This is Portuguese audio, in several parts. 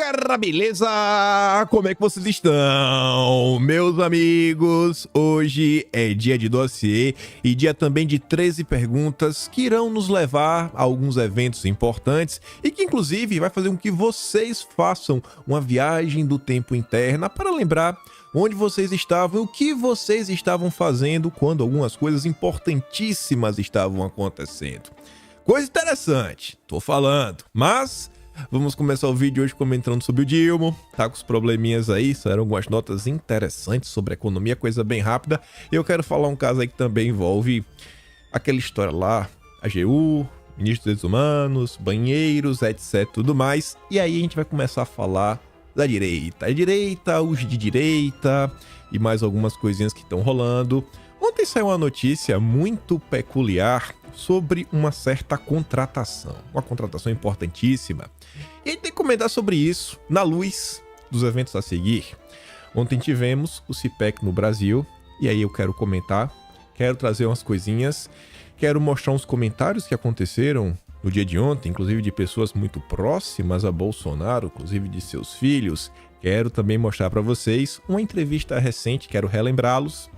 galera, beleza? Como é que vocês estão? Meus amigos, hoje é dia de dossiê e dia também de 13 perguntas que irão nos levar a alguns eventos importantes e que inclusive vai fazer com que vocês façam uma viagem do tempo interna para lembrar onde vocês estavam e o que vocês estavam fazendo quando algumas coisas importantíssimas estavam acontecendo. Coisa interessante, tô falando, mas vamos começar o vídeo hoje comentando sobre o Dilma, tá com os probleminhas aí, saíram algumas notas interessantes sobre a economia, coisa bem rápida. Eu quero falar um caso aí que também envolve aquela história lá, AGU, Ministro dos Direitos Humanos, banheiros, etc, tudo mais. E aí a gente vai começar a falar da direita, os de direita e mais algumas coisinhas que estão rolando. Ontem saiu uma notícia muito peculiar sobre uma certa contratação, uma contratação importantíssima. E a gente tem que comentar sobre isso na luz dos eventos a seguir. Ontem tivemos o CPEC no Brasil, e aí eu quero comentar, quero trazer umas coisinhas, quero mostrar uns comentários que aconteceram no dia de ontem, inclusive de pessoas muito próximas a Bolsonaro, inclusive de seus filhos. Quero também mostrar para vocês uma entrevista recente, quero relembrá-los.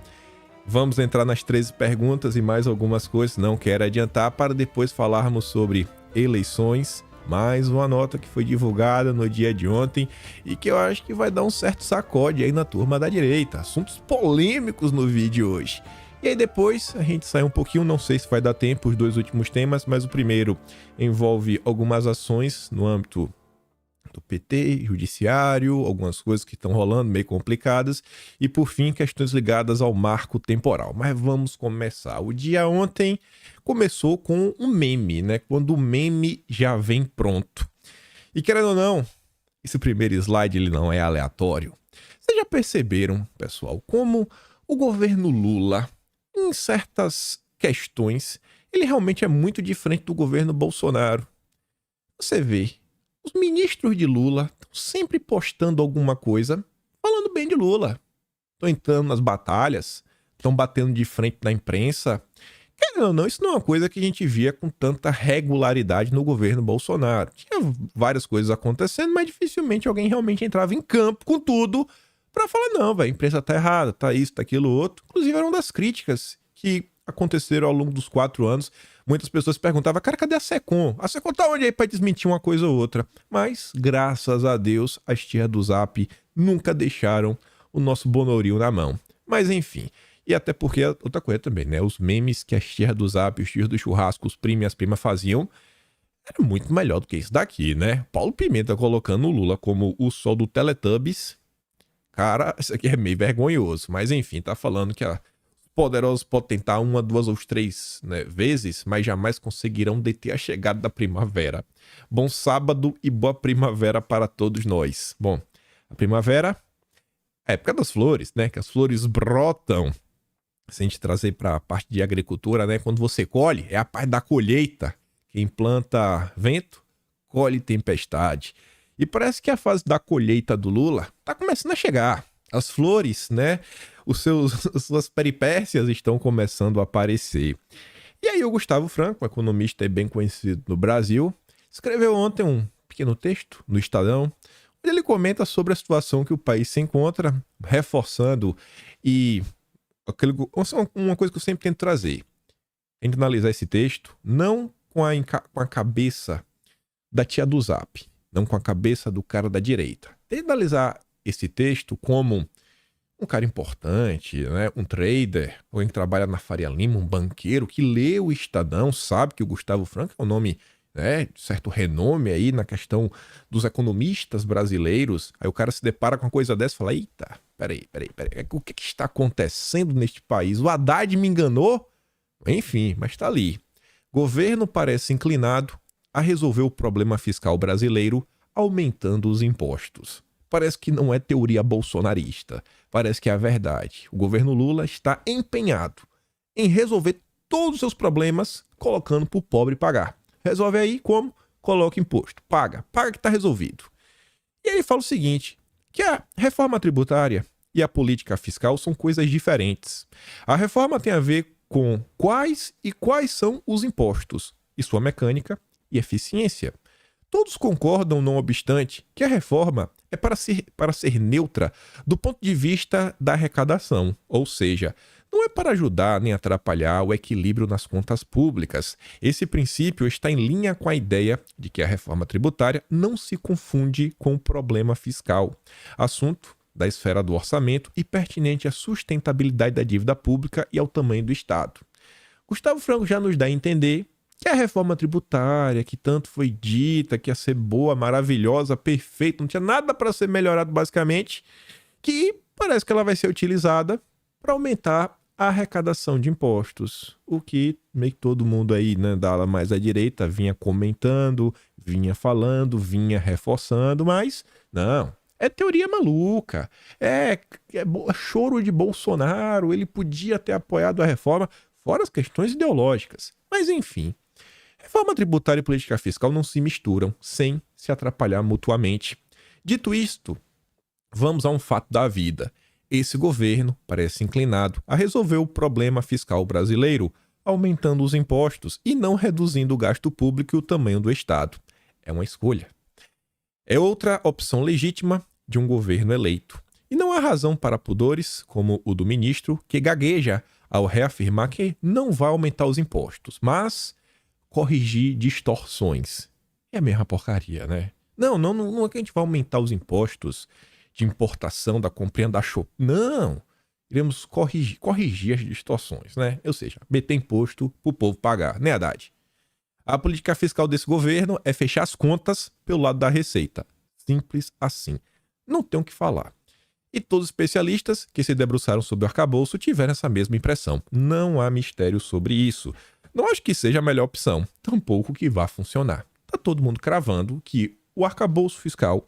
Vamos entrar nas 13 perguntas e mais algumas coisas, não quero adiantar, para depois falarmos sobre eleições. Mais uma nota que foi divulgada no dia de ontem e que eu acho que vai dar um certo sacode aí na turma da direita. Assuntos polêmicos no vídeo hoje. E aí depois a gente sai um pouquinho, não sei se vai dar tempo os dois últimos temas, mas o primeiro envolve algumas ações no âmbito do PT, judiciário, algumas coisas que estão rolando meio complicadas e por fim questões ligadas ao marco temporal. Mas vamos começar. O dia ontem começou com um meme, né? Quando o meme já vem pronto. E querendo ou não, esse primeiro slide ele não é aleatório. Vocês já perceberam, pessoal, como o governo Lula, em certas questões, ele realmente é muito diferente do governo Bolsonaro. Você vê, os ministros de Lula estão sempre postando alguma coisa, falando bem de Lula. Estão entrando nas batalhas, estão batendo de frente na imprensa. Querendo ou não, isso não é uma coisa que a gente via com tanta regularidade no governo Bolsonaro. Tinha várias coisas acontecendo, mas dificilmente alguém realmente entrava em campo com tudo para falar, não, velho, a imprensa tá errada, tá isso, tá aquilo, outro. Inclusive, era uma das críticas que aconteceram ao longo dos 4 anos. Muitas pessoas perguntavam, cara, cadê a SECOM? A SECOM tá onde aí pra desmentir uma coisa ou outra? Mas, graças a Deus, as tias do Zap nunca deixaram o nosso Bonoril na mão. Mas, enfim. E até porque, outra coisa também, né? Os memes que as tias do Zap, os tios do churrasco, os primos e as primas faziam, era muito melhor do que isso daqui, né? Paulo Pimenta colocando o Lula como o sol do Teletubbies. Cara, isso aqui é meio vergonhoso. Mas, enfim, tá falando que a poderosos podem tentar 1, 2 ou 3 vezes, mas jamais conseguirão deter a chegada da primavera. Bom sábado e boa primavera para todos nós. Bom, a primavera é a época das flores, né? Que as flores brotam. Se a gente trazer para a parte de agricultura, né? Quando você colhe, é a parte da colheita. Quem planta vento, colhe tempestade. E parece que a fase da colheita do Lula tá começando a chegar. As flores, né? As suas peripécias estão começando a aparecer. E aí o Gustavo Franco, um economista bem conhecido no Brasil, escreveu ontem um pequeno texto no Estadão, onde ele comenta sobre a situação que o país se encontra, reforçando uma coisa que eu sempre tento trazer. A gente analisar esse texto não com a cabeça da tia do Zap, não com a cabeça do cara da direita. Tem que analisar esse texto como um cara importante, né? Um trader, alguém que trabalha na Faria Lima, um banqueiro que lê o Estadão, sabe que o Gustavo Franco é um nome, né, de certo renome aí na questão dos economistas brasileiros. Aí o cara se depara com uma coisa dessa e fala, eita, peraí, o que está acontecendo neste país? O Haddad me enganou? Enfim, mas tá ali. Governo parece inclinado a resolver o problema fiscal brasileiro aumentando os impostos. Parece que não é teoria bolsonarista. Parece que é a verdade. O governo Lula está empenhado em resolver todos os seus problemas colocando para o pobre pagar. Resolve aí como? Coloca imposto. Paga que está resolvido. E ele fala o seguinte, que a reforma tributária e a política fiscal são coisas diferentes. A reforma tem a ver com quais são os impostos e sua mecânica e eficiência. todos concordam, não obstante, que a reforma é para ser neutra do ponto de vista da arrecadação, ou seja, não é para ajudar nem atrapalhar o equilíbrio nas contas públicas. Esse princípio está em linha com a ideia de que a reforma tributária não se confunde com o problema fiscal, assunto da esfera do orçamento e pertinente à sustentabilidade da dívida pública e ao tamanho do Estado. Gustavo Franco já nos dá a entender que a reforma tributária, que tanto foi dita, que ia ser boa, maravilhosa, perfeita, não tinha nada para ser melhorado basicamente, que parece que ela vai ser utilizada para aumentar a arrecadação de impostos. O que meio que todo mundo aí, né, da ala mais à direita vinha comentando, vinha falando, vinha reforçando, mas não. É teoria maluca, é choro de Bolsonaro, ele podia ter apoiado a reforma, fora as questões ideológicas. Mas enfim, reforma tributária e política fiscal não se misturam sem se atrapalhar mutuamente. Dito isto, vamos a um fato da vida. Esse governo parece inclinado a resolver o problema fiscal brasileiro, aumentando os impostos e não reduzindo o gasto público e o tamanho do Estado. É uma escolha. É outra opção legítima de um governo eleito. E não há razão para pudores, como o do ministro, que gagueja ao reafirmar que não vai aumentar os impostos, mas corrigir distorções. É a mesma porcaria, né? Não é que a gente vai aumentar os impostos de importação da comprinha da Shopee. Não! Iremos corrigir as distorções, né? Ou seja, meter imposto para o povo pagar, né, Haddad? A política fiscal desse governo é fechar as contas pelo lado da receita. Simples assim. Não tem o que falar. E todos os especialistas que se debruçaram sobre o arcabouço tiveram essa mesma impressão. Não há mistério sobre isso. Não acho que seja a melhor opção, tampouco que vá funcionar. Está todo mundo cravando que o arcabouço fiscal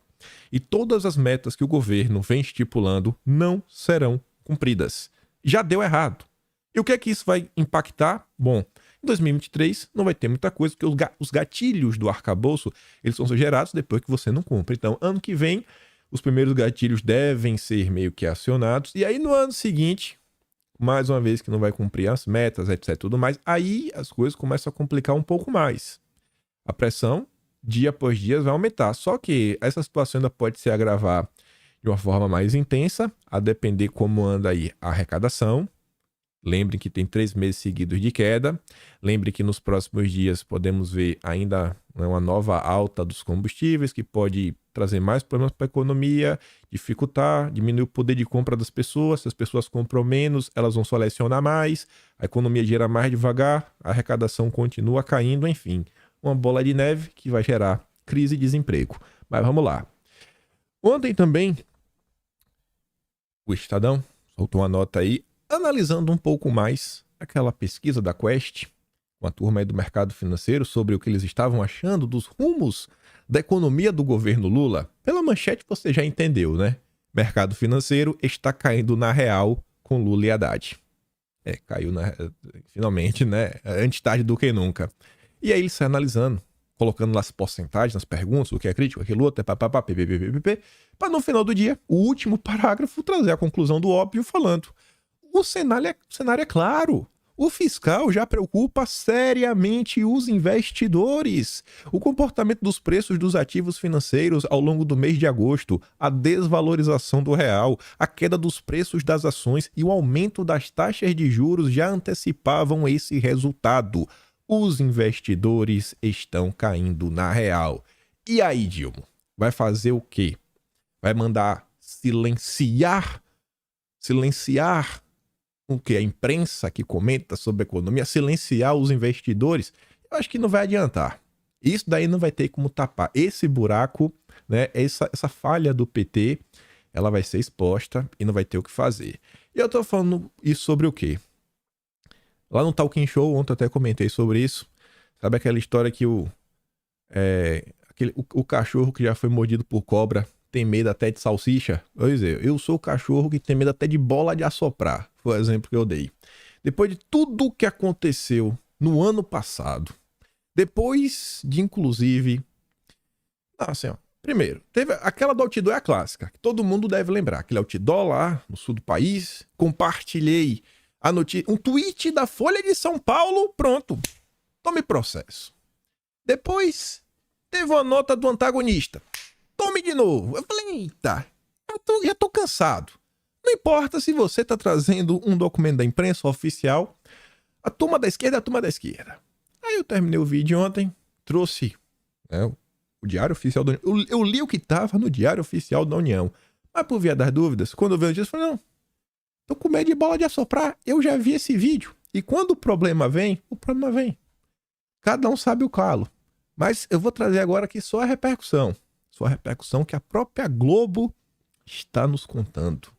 e todas as metas que o governo vem estipulando não serão cumpridas. Já deu errado. E o que é que isso vai impactar? Bom, em 2023 não vai ter muita coisa, porque os gatilhos do arcabouço eles são gerados depois que você não cumpre. Então, ano que vem, os primeiros gatilhos devem ser meio que acionados. E aí, no ano seguinte, mais uma vez que não vai cumprir as metas, etc. tudo mais, aí as coisas começam a complicar um pouco mais. A pressão, dia após dia, vai aumentar. Só que essa situação ainda pode se agravar de uma forma mais intensa, a depender como anda aí a arrecadação. Lembrem que tem 3 meses seguidos de queda. Lembrem que nos próximos dias podemos ver ainda uma nova alta dos combustíveis, que pode trazer mais problemas para a economia, dificultar, diminuir o poder de compra das pessoas. Se as pessoas compram menos, elas vão selecionar mais, a economia gira mais devagar, a arrecadação continua caindo, enfim. Uma bola de neve que vai gerar crise e desemprego. Mas vamos lá. Ontem também, o Estadão soltou uma nota aí, analisando um pouco mais aquela pesquisa da Quest, uma turma aí do mercado financeiro, sobre o que eles estavam achando dos rumos da economia do governo Lula. Pela manchete você já entendeu, né? Mercado financeiro está caindo na real com Lula e Haddad. Caiu finalmente, né? Antes tarde do que nunca. E aí ele sai analisando, colocando lá as porcentagens, nas perguntas, o que é crítico, aquilo outro, para no final do dia, o último parágrafo trazer a conclusão do óbvio falando: o cenário é claro. O fiscal já preocupa seriamente os investidores. O comportamento dos preços dos ativos financeiros ao longo do mês de agosto, a desvalorização do real, a queda dos preços das ações e o aumento das taxas de juros já antecipavam esse resultado. Os investidores estão caindo na real. E aí, Dilma? Vai fazer o quê? Vai mandar silenciar o que? A imprensa que comenta sobre economia, silenciar os investidores? Eu acho que não vai adiantar. Isso daí não vai ter como tapar. Esse buraco, né, essa falha do PT, ela vai ser exposta e não vai ter o que fazer. E eu tô falando isso sobre o quê? Lá no Talking Show, ontem eu até comentei sobre isso. Sabe aquela história que o cachorro que já foi mordido por cobra tem medo até de salsicha? Pois é, eu sou o cachorro que tem medo até de bola de assoprar. Foi o exemplo que eu dei. Depois de tudo que aconteceu no ano passado, depois de, inclusive... Assim, ó, primeiro, teve aquela do outdoor, é a clássica, que todo mundo deve lembrar. Aquele outdoor lá no sul do país, compartilhei a notícia, um tweet da Folha de São Paulo, pronto, tome processo. Depois, teve uma nota do antagonista. Tome de novo. Eu falei, eita, já tô cansado. Não importa se você tá trazendo um documento da imprensa oficial, a turma da esquerda é a turma da esquerda. Aí eu terminei o vídeo ontem, trouxe o Diário Oficial da União. Eu li o que tava no Diário Oficial da União. Mas por via das dúvidas, quando eu vi o dia, eu falei, não, tô com medo de bola de assoprar, eu já vi esse vídeo. E quando o problema vem, cada um sabe o calo. Mas eu vou trazer agora aqui só a repercussão. Só a repercussão que a própria Globo está nos contando.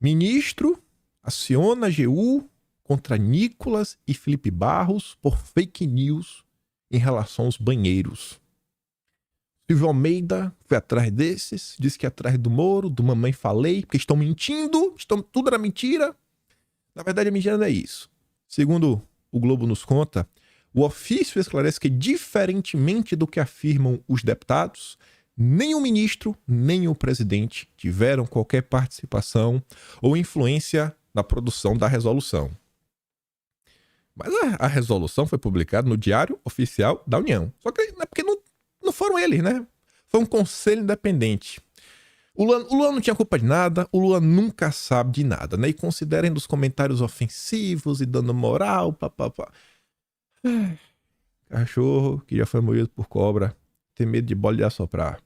Ministro aciona a AGU contra Nicolas e Felipe Barros por fake news em relação aos banheiros. Silvio Almeida foi atrás desses, disse que é atrás do Moro, do Mamãe Falei, porque estão mentindo, tudo era mentira. Na verdade, a mentira não é isso. Segundo o Globo nos conta, o ofício esclarece que, diferentemente do que afirmam os deputados, nem o ministro, nem o presidente tiveram qualquer participação ou influência na produção da resolução. Mas a resolução foi publicada no Diário Oficial da União. Só que é porque não foram eles, né? Foi um conselho independente. O Lula não tinha culpa de nada, o Lula nunca sabe de nada, né? E considerem dos comentários ofensivos e dando moral, papapá. Cachorro que já foi mordido por cobra, tem medo de bola de assoprar.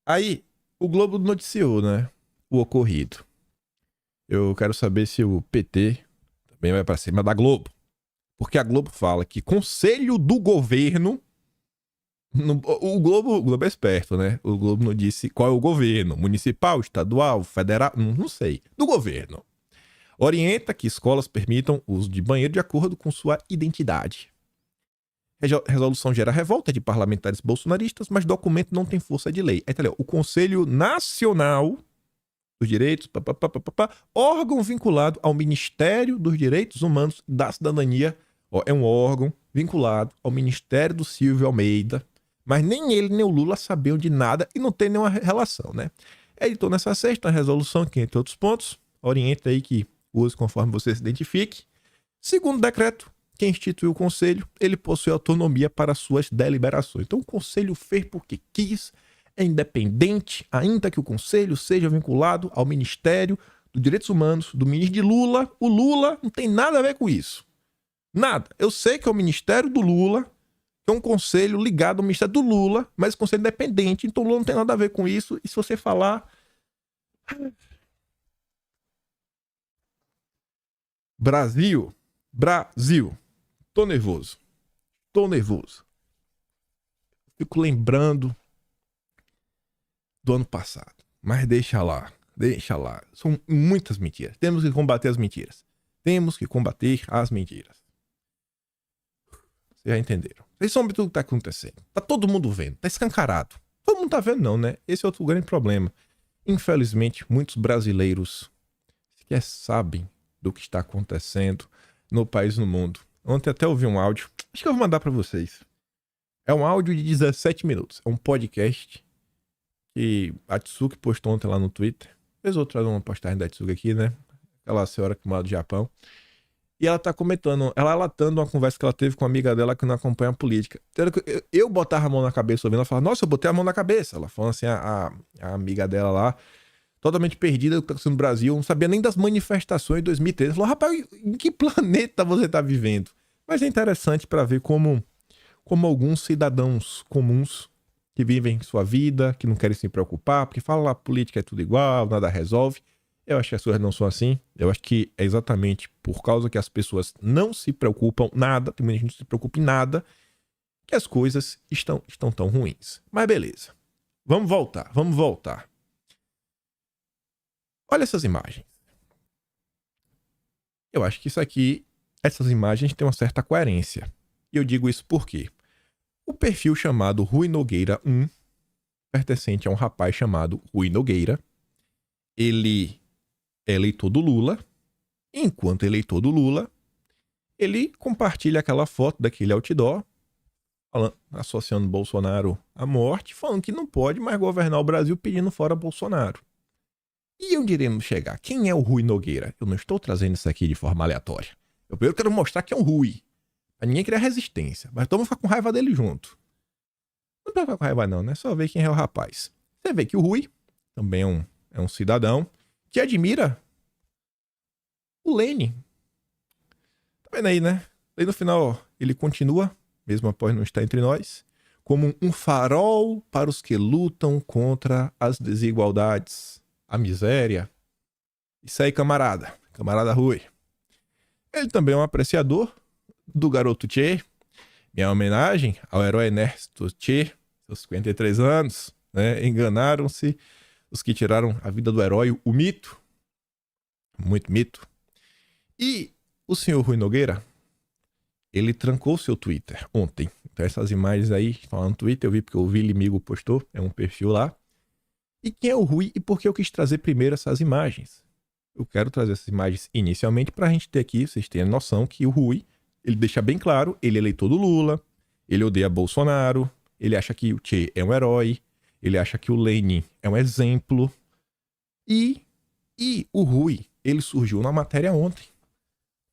Aí, o Globo noticiou, né? O ocorrido. Eu quero saber se o PT também vai pra cima da Globo. Porque a Globo fala que conselho do governo... O Globo é esperto, né? O Globo não disse qual é o governo. Municipal, estadual, federal... Não sei. Do governo. Orienta que escolas permitam o uso de banheiro de acordo com sua identidade. Resolução gera revolta de parlamentares bolsonaristas, mas documento não tem força de lei. Aí tá ali, o Conselho Nacional dos Direitos, órgão vinculado ao Ministério dos Direitos Humanos da Cidadania, é um órgão vinculado ao Ministério do Silvio Almeida, mas nem ele nem o Lula sabiam de nada e não tem nenhuma relação, né? Editou nessa sexta resolução, que entre outros pontos, orienta aí que use conforme você se identifique. Segundo decreto, quem instituiu o conselho, ele possui autonomia para suas deliberações. Então o conselho fez porque quis, é independente, ainda que o conselho seja vinculado ao Ministério dos Direitos Humanos, do ministro de Lula. O Lula não tem nada a ver com isso. Nada. Eu sei que é o Ministério do Lula, que é um conselho ligado ao Ministério do Lula, mas conselho independente, então o Lula não tem nada a ver com isso. E se você falar... Brasil. Tô nervoso. Fico lembrando do ano passado. Mas deixa lá. São muitas mentiras. Temos que combater as mentiras. Vocês já entenderam. Vocês sabem tudo que tá acontecendo. Tá todo mundo vendo. Tá escancarado. Todo mundo tá vendo não, né? Esse é outro grande problema. Infelizmente, muitos brasileiros sequer sabem do que está acontecendo no país e no mundo. Ontem até ouvi um áudio. Acho que eu vou mandar pra vocês. É um áudio de 17 minutos. É um podcast que a Tsuki postou ontem lá no Twitter. Vez ou trazer uma postagem da Tsuki aqui, né? Aquela senhora que mora do Japão. E ela tá comentando, ela relatando uma conversa que ela teve com uma amiga dela que não acompanha a política. Eu botava a mão na cabeça ouvindo, ela falava, nossa, eu botei a mão na cabeça. Ela falando assim, a amiga dela lá, totalmente perdida do que tá acontecendo no Brasil, não sabia nem das manifestações de 2013. Ela falou, rapaz, em que planeta você tá vivendo? Mas é interessante para ver como alguns cidadãos comuns que vivem sua vida, que não querem se preocupar, porque falam lá, política é tudo igual, nada resolve. Eu acho que as coisas não são assim. Eu acho que é exatamente por causa que as pessoas não se preocupam nada, tem muita gente que não se preocupa em nada, que as coisas estão tão ruins. Mas beleza. Vamos voltar. Olha essas imagens. Eu acho que essas imagens têm uma certa coerência. E eu digo isso porque o perfil chamado Rui Nogueira 1, pertencente a um rapaz chamado Rui Nogueira, ele é eleitor do Lula. Enquanto eleitor do Lula, ele compartilha aquela foto daquele outdoor, associando Bolsonaro à morte, falando que não pode mais governar o Brasil pedindo fora Bolsonaro. E onde iremos chegar? Quem é o Rui Nogueira? Eu não estou trazendo isso aqui de forma aleatória. Eu primeiro quero mostrar que é um Rui. Pra ninguém criar resistência. Mas todo mundo fica com raiva dele junto. Não precisa ficar com raiva não, né? Só ver quem é o rapaz. Você vê que o Rui também é um cidadão que admira o Lenin. Tá vendo aí, né? Aí no final, ele continua, mesmo após não estar entre nós, como um farol para os que lutam contra as desigualdades, a miséria. Isso aí, camarada. Camarada Rui. Ele também é um apreciador do garoto Che. Minha homenagem ao herói Ernesto Che, seus 53 anos. Né? Enganaram-se os que tiraram a vida do herói, o mito. Muito mito. E o senhor Rui Nogueira, ele trancou seu Twitter ontem. Então essas imagens aí estão lá no Twitter, eu vi porque o Vili Migo postou, é um perfil lá. E quem é o Rui e por que eu quis trazer primeiro essas imagens? Eu quero trazer essas imagens inicialmente para a gente ter aqui, vocês terem a noção que o Rui, ele deixa bem claro, ele é eleitor do Lula, ele odeia Bolsonaro, ele acha que o Che é um herói, ele acha que o Lenin é um exemplo. E o Rui, ele surgiu na matéria ontem.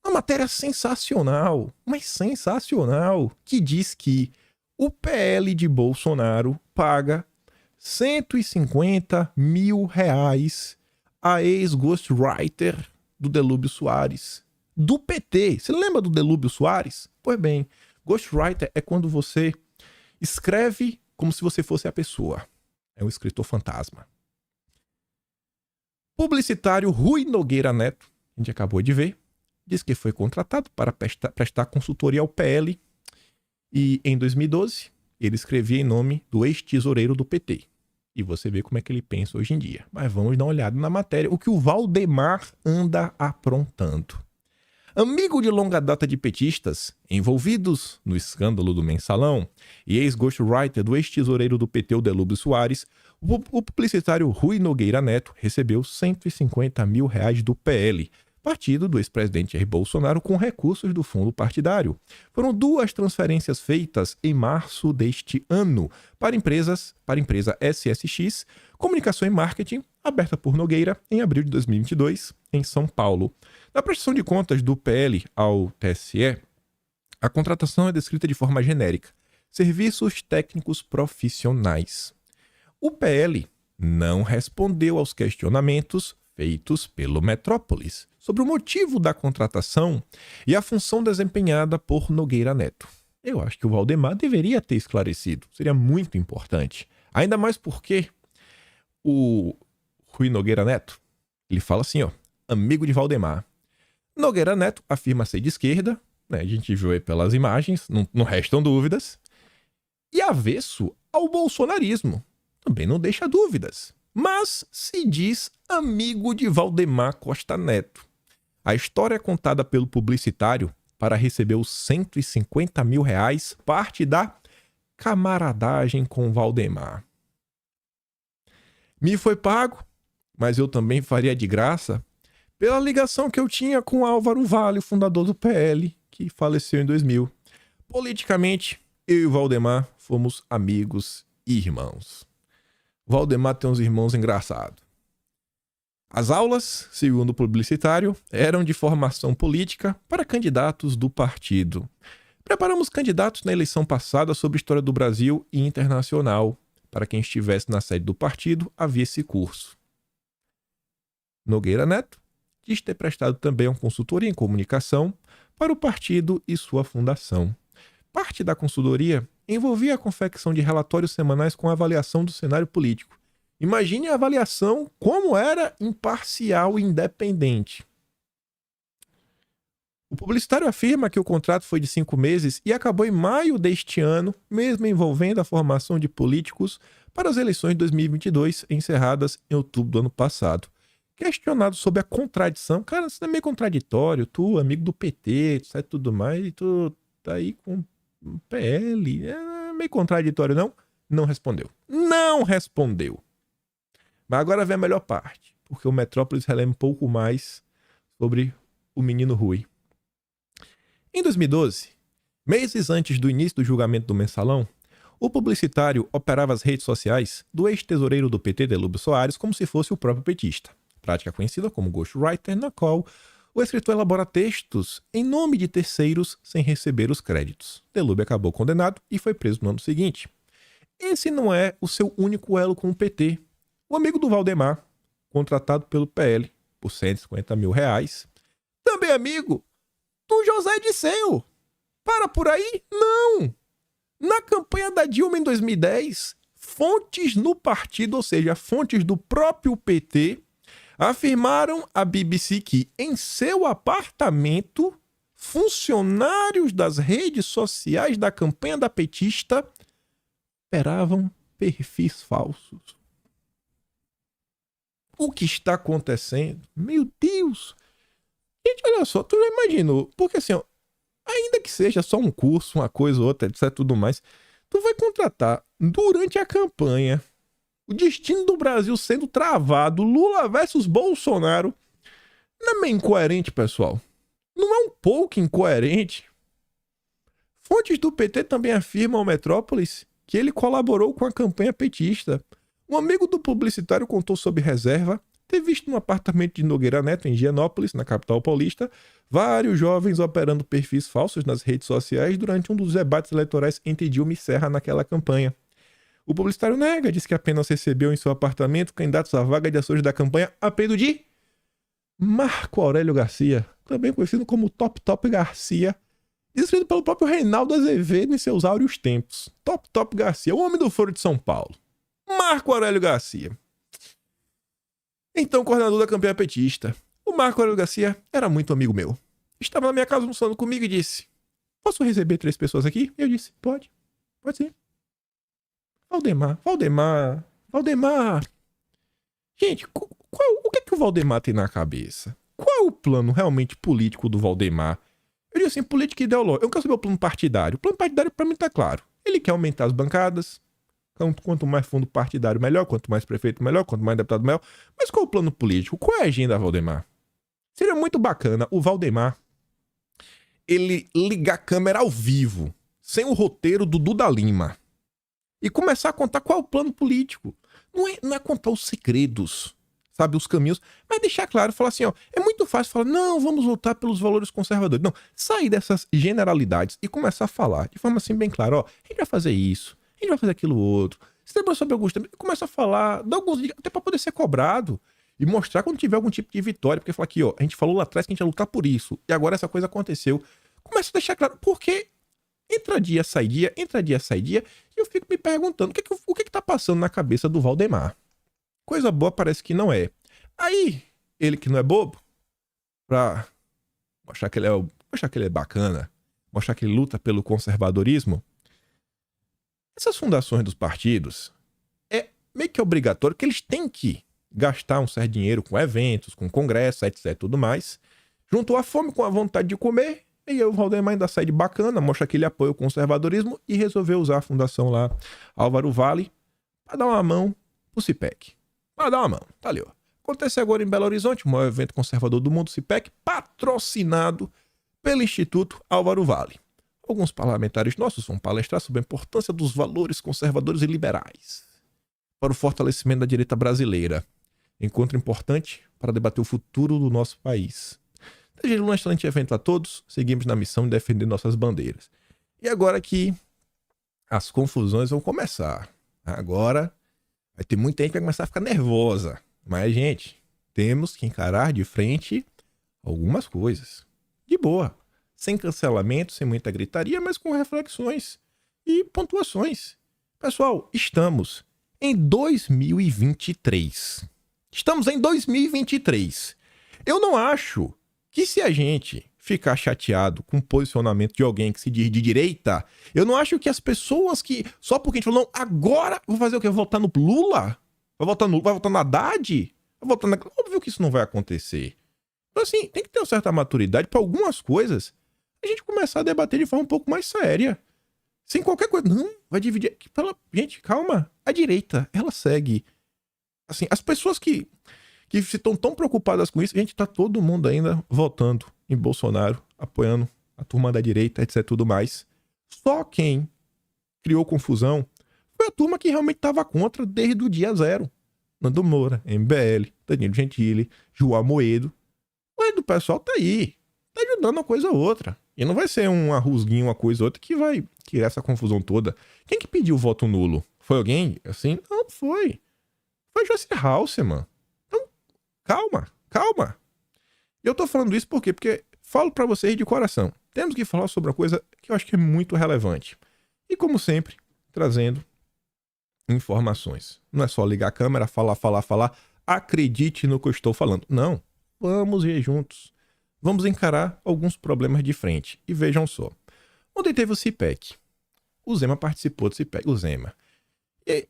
Uma matéria sensacional, mas sensacional, que diz que o PL de Bolsonaro paga 150 mil reais a ex-ghostwriter do Delúbio Soares, do PT. Você lembra do Delúbio Soares? Pois bem, ghostwriter é quando você escreve como se você fosse a pessoa. É um escritor fantasma. Publicitário Rui Nogueira Neto, a gente acabou de ver, diz que foi contratado para prestar consultoria ao PL e em 2012 ele escrevia em nome do ex-tesoureiro do PT. E você vê como é que ele pensa hoje em dia. Mas vamos dar uma olhada na matéria, o que o Valdemar anda aprontando. Amigo de longa data de petistas, envolvidos no escândalo do Mensalão e ex-ghostwriter do ex-tesoureiro do PT, o Delúbio Soares, o publicitário Rui Nogueira Neto recebeu 150 mil reais do PL, partido do ex-presidente Jair Bolsonaro, com recursos do fundo partidário. Foram 2 transferências feitas em março deste ano para a empresa SSX, Comunicação e Marketing, aberta por Nogueira em abril de 2022, em São Paulo. Na prestação de contas do PL ao TSE, a contratação é descrita de forma genérica: serviços técnicos profissionais. O PL não respondeu aos questionamentos feitos pelo Metrópolis sobre o motivo da contratação e a função desempenhada por Nogueira Neto. Eu acho que o Valdemar deveria ter esclarecido, seria muito importante. Ainda mais porque o Rui Nogueira Neto, ele fala assim, ó, amigo de Valdemar. Nogueira Neto afirma ser de esquerda, né, a gente viu aí pelas imagens, não restam dúvidas, e avesso ao bolsonarismo, também não deixa dúvidas. Mas se diz amigo de Valdemar Costa Neto. A história contada pelo publicitário para receber os 150 mil reais parte da camaradagem com Valdemar. Me foi pago, mas eu também faria de graça, pela ligação que eu tinha com Álvaro Vale, o fundador do PL, que faleceu em 2000. Politicamente, eu e o Valdemar fomos amigos e irmãos. Valdemar tem uns irmãos engraçados. As aulas, segundo o publicitário, eram de formação política para candidatos do partido. Preparamos candidatos na eleição passada sobre história do Brasil e internacional. Para quem estivesse na sede do partido, havia esse curso. Nogueira Neto diz ter prestado também uma consultoria em comunicação para o partido e sua fundação. Parte da consultoria envolvia a confecção de relatórios semanais com avaliação do cenário político. Imagine a avaliação como era imparcial e independente. O publicitário afirma que o contrato foi de 5 meses e acabou em maio deste ano, mesmo envolvendo a formação de políticos para as eleições de 2022, encerradas em outubro do ano passado. Questionado sobre a contradição, cara, isso é meio contraditório, tu, amigo do PT, tu sabe tudo mais, e tu tá aí com PL, é meio contraditório, não? Não respondeu. Não respondeu. Mas agora vem a melhor parte, porque o Metrópolis relembra um pouco mais sobre o menino Rui. Em 2012, meses antes do início do julgamento do Mensalão, o publicitário operava as redes sociais do ex-tesoureiro do PT, Delúbio Soares, como se fosse o próprio petista. Prática conhecida como ghostwriter, na qual o escritor elabora textos em nome de terceiros sem receber os créditos. Delúbio acabou condenado e foi preso no ano seguinte. esse não é o seu único elo com o PT. O amigo do Valdemar, contratado pelo PL por R$150 mil, também amigo do José Disseu. Para por aí? Não! Na campanha da Dilma em 2010, fontes no partido, ou seja, fontes do próprio PT, afirmaram à BBC que em seu apartamento, funcionários das redes sociais da campanha da petista operavam perfis falsos. O que está acontecendo? Meu Deus! Gente, olha só, tu já imaginou? Porque assim, ó, ainda que seja só um curso, uma coisa ou outra, etc, tudo mais, tu vai contratar durante a campanha o destino do Brasil sendo travado, Lula versus Bolsonaro. Não é meio incoerente, pessoal? Não é um pouco incoerente? Fontes do PT também afirmam ao Metrópolis que ele colaborou com a campanha petista. Um amigo do publicitário contou sob reserva ter visto no apartamento de Nogueira Neto, em Higienópolis, na capital paulista, vários jovens operando perfis falsos nas redes sociais durante um dos debates eleitorais entre Dilma e Serra naquela campanha. O publicitário nega, diz que apenas recebeu em seu apartamento candidatos à vaga de ações da campanha a pedido de Marco Aurélio Garcia, também conhecido como Top Garcia, descrito pelo próprio Reinaldo Azevedo em seus áureos tempos. Top Garcia, o homem do Foro de São Paulo. Marco Aurélio Garcia. Então, coordenador da campanha petista. O Marco Aurélio Garcia era muito amigo meu. Estava na minha casa almoçando comigo e disse: posso receber 3 pessoas aqui? Eu disse: pode sim. Valdemar. Gente, o que é que o Valdemar tem na cabeça? Qual é o plano realmente político do Valdemar? Eu digo assim, política ideológica. Eu não quero saber o plano partidário. O plano partidário pra mim tá claro. Ele quer aumentar as bancadas. Quanto mais fundo partidário, melhor. Quanto mais prefeito, melhor. Quanto mais deputado, melhor. Mas qual é o plano político? Qual é a agenda, Valdemar? Seria muito bacana o Valdemar ele ligar a câmera ao vivo, sem o roteiro do Duda Lima, e começar a contar qual é o plano político. Não é contar os segredos, sabe, os caminhos, mas deixar claro, falar assim, ó, é muito fácil falar, não, vamos lutar pelos valores conservadores. Não, sair dessas generalidades e começar a falar de forma assim bem clara, ó, a gente vai fazer isso, a gente vai fazer aquilo outro. Se lembra sobre alguns temas, começa a falar, dá alguns até para poder ser cobrado e mostrar quando tiver algum tipo de vitória, porque falar aqui, ó, a gente falou lá atrás que a gente ia lutar por isso, e agora essa coisa aconteceu. Começa a deixar claro, porque entra dia, sai dia, e eu fico me perguntando, o que tá passando na cabeça do Valdemar? Coisa boa parece que não é. Aí, ele que não é bobo, pra mostrar que ele é bacana, mostrar que ele luta pelo conservadorismo, essas fundações dos partidos, é meio que obrigatório que eles têm que gastar um certo dinheiro com eventos, com congressos, etc, tudo mais. Juntou a fome com a vontade de comer, e aí o Valdemar ainda sai de bacana, mostra que ele apoia o conservadorismo e resolveu usar a fundação lá, Álvaro Vale, para dar uma mão pro CIPEC. Para dar uma mão, tá ali, ó. Acontece agora em Belo Horizonte, o maior evento conservador do mundo, CIPEC, patrocinado pelo Instituto Álvaro Vale. Alguns parlamentares nossos vão palestrar sobre a importância dos valores conservadores e liberais para o fortalecimento da direita brasileira. Encontro importante para debater o futuro do nosso país. Desejo um excelente evento a todos. Seguimos na missão de defender nossas bandeiras. E agora que as confusões vão começar. Agora vai ter muita gente que vai começar a ficar nervosa. Mas, gente, temos que encarar de frente algumas coisas. De boa. Sem cancelamento, sem muita gritaria, mas com reflexões e pontuações. Pessoal, estamos em 2023. Estamos em 2023. Eu não acho que se a gente ficar chateado com o posicionamento de alguém que se diz de direita, eu não acho que as pessoas que, só porque a gente falou, não, agora vou fazer o quê? Vou votar no Lula? Vai votar no Haddad? Vai votar na... Óbvio que isso não vai acontecer. Então, assim, tem que ter uma certa maturidade para algumas coisas a gente começar a debater de forma um pouco mais séria. Sem qualquer coisa. Não, vai dividir. Gente, calma. A direita, ela segue. Assim, as pessoas que se estão tão preocupadas com isso, gente, tá todo mundo ainda votando em Bolsonaro, apoiando a turma da direita, etc, tudo mais. Só quem criou confusão foi a turma que realmente estava contra desde o dia zero. Nando Moura, MBL, Danilo Gentili, João Amoedo. O resto do pessoal tá aí. Tá ajudando uma coisa ou outra. E não vai ser um arrusguinho, uma coisa ou outra, que vai criar essa confusão toda. Quem que pediu o voto nulo? Foi alguém assim? Não foi. Foi Joyce Halsemann. Então, calma. E eu tô falando isso por quê? Porque falo pra vocês de coração. Temos que falar sobre uma coisa que eu acho que é muito relevante. E como sempre, trazendo informações. Não é só ligar a câmera, falar. Acredite no que eu estou falando. Não. Vamos ver juntos. Vamos encarar alguns problemas de frente. E vejam só. Ontem teve o CPEC. O Zema participou do CPEC. O Zema. E aí,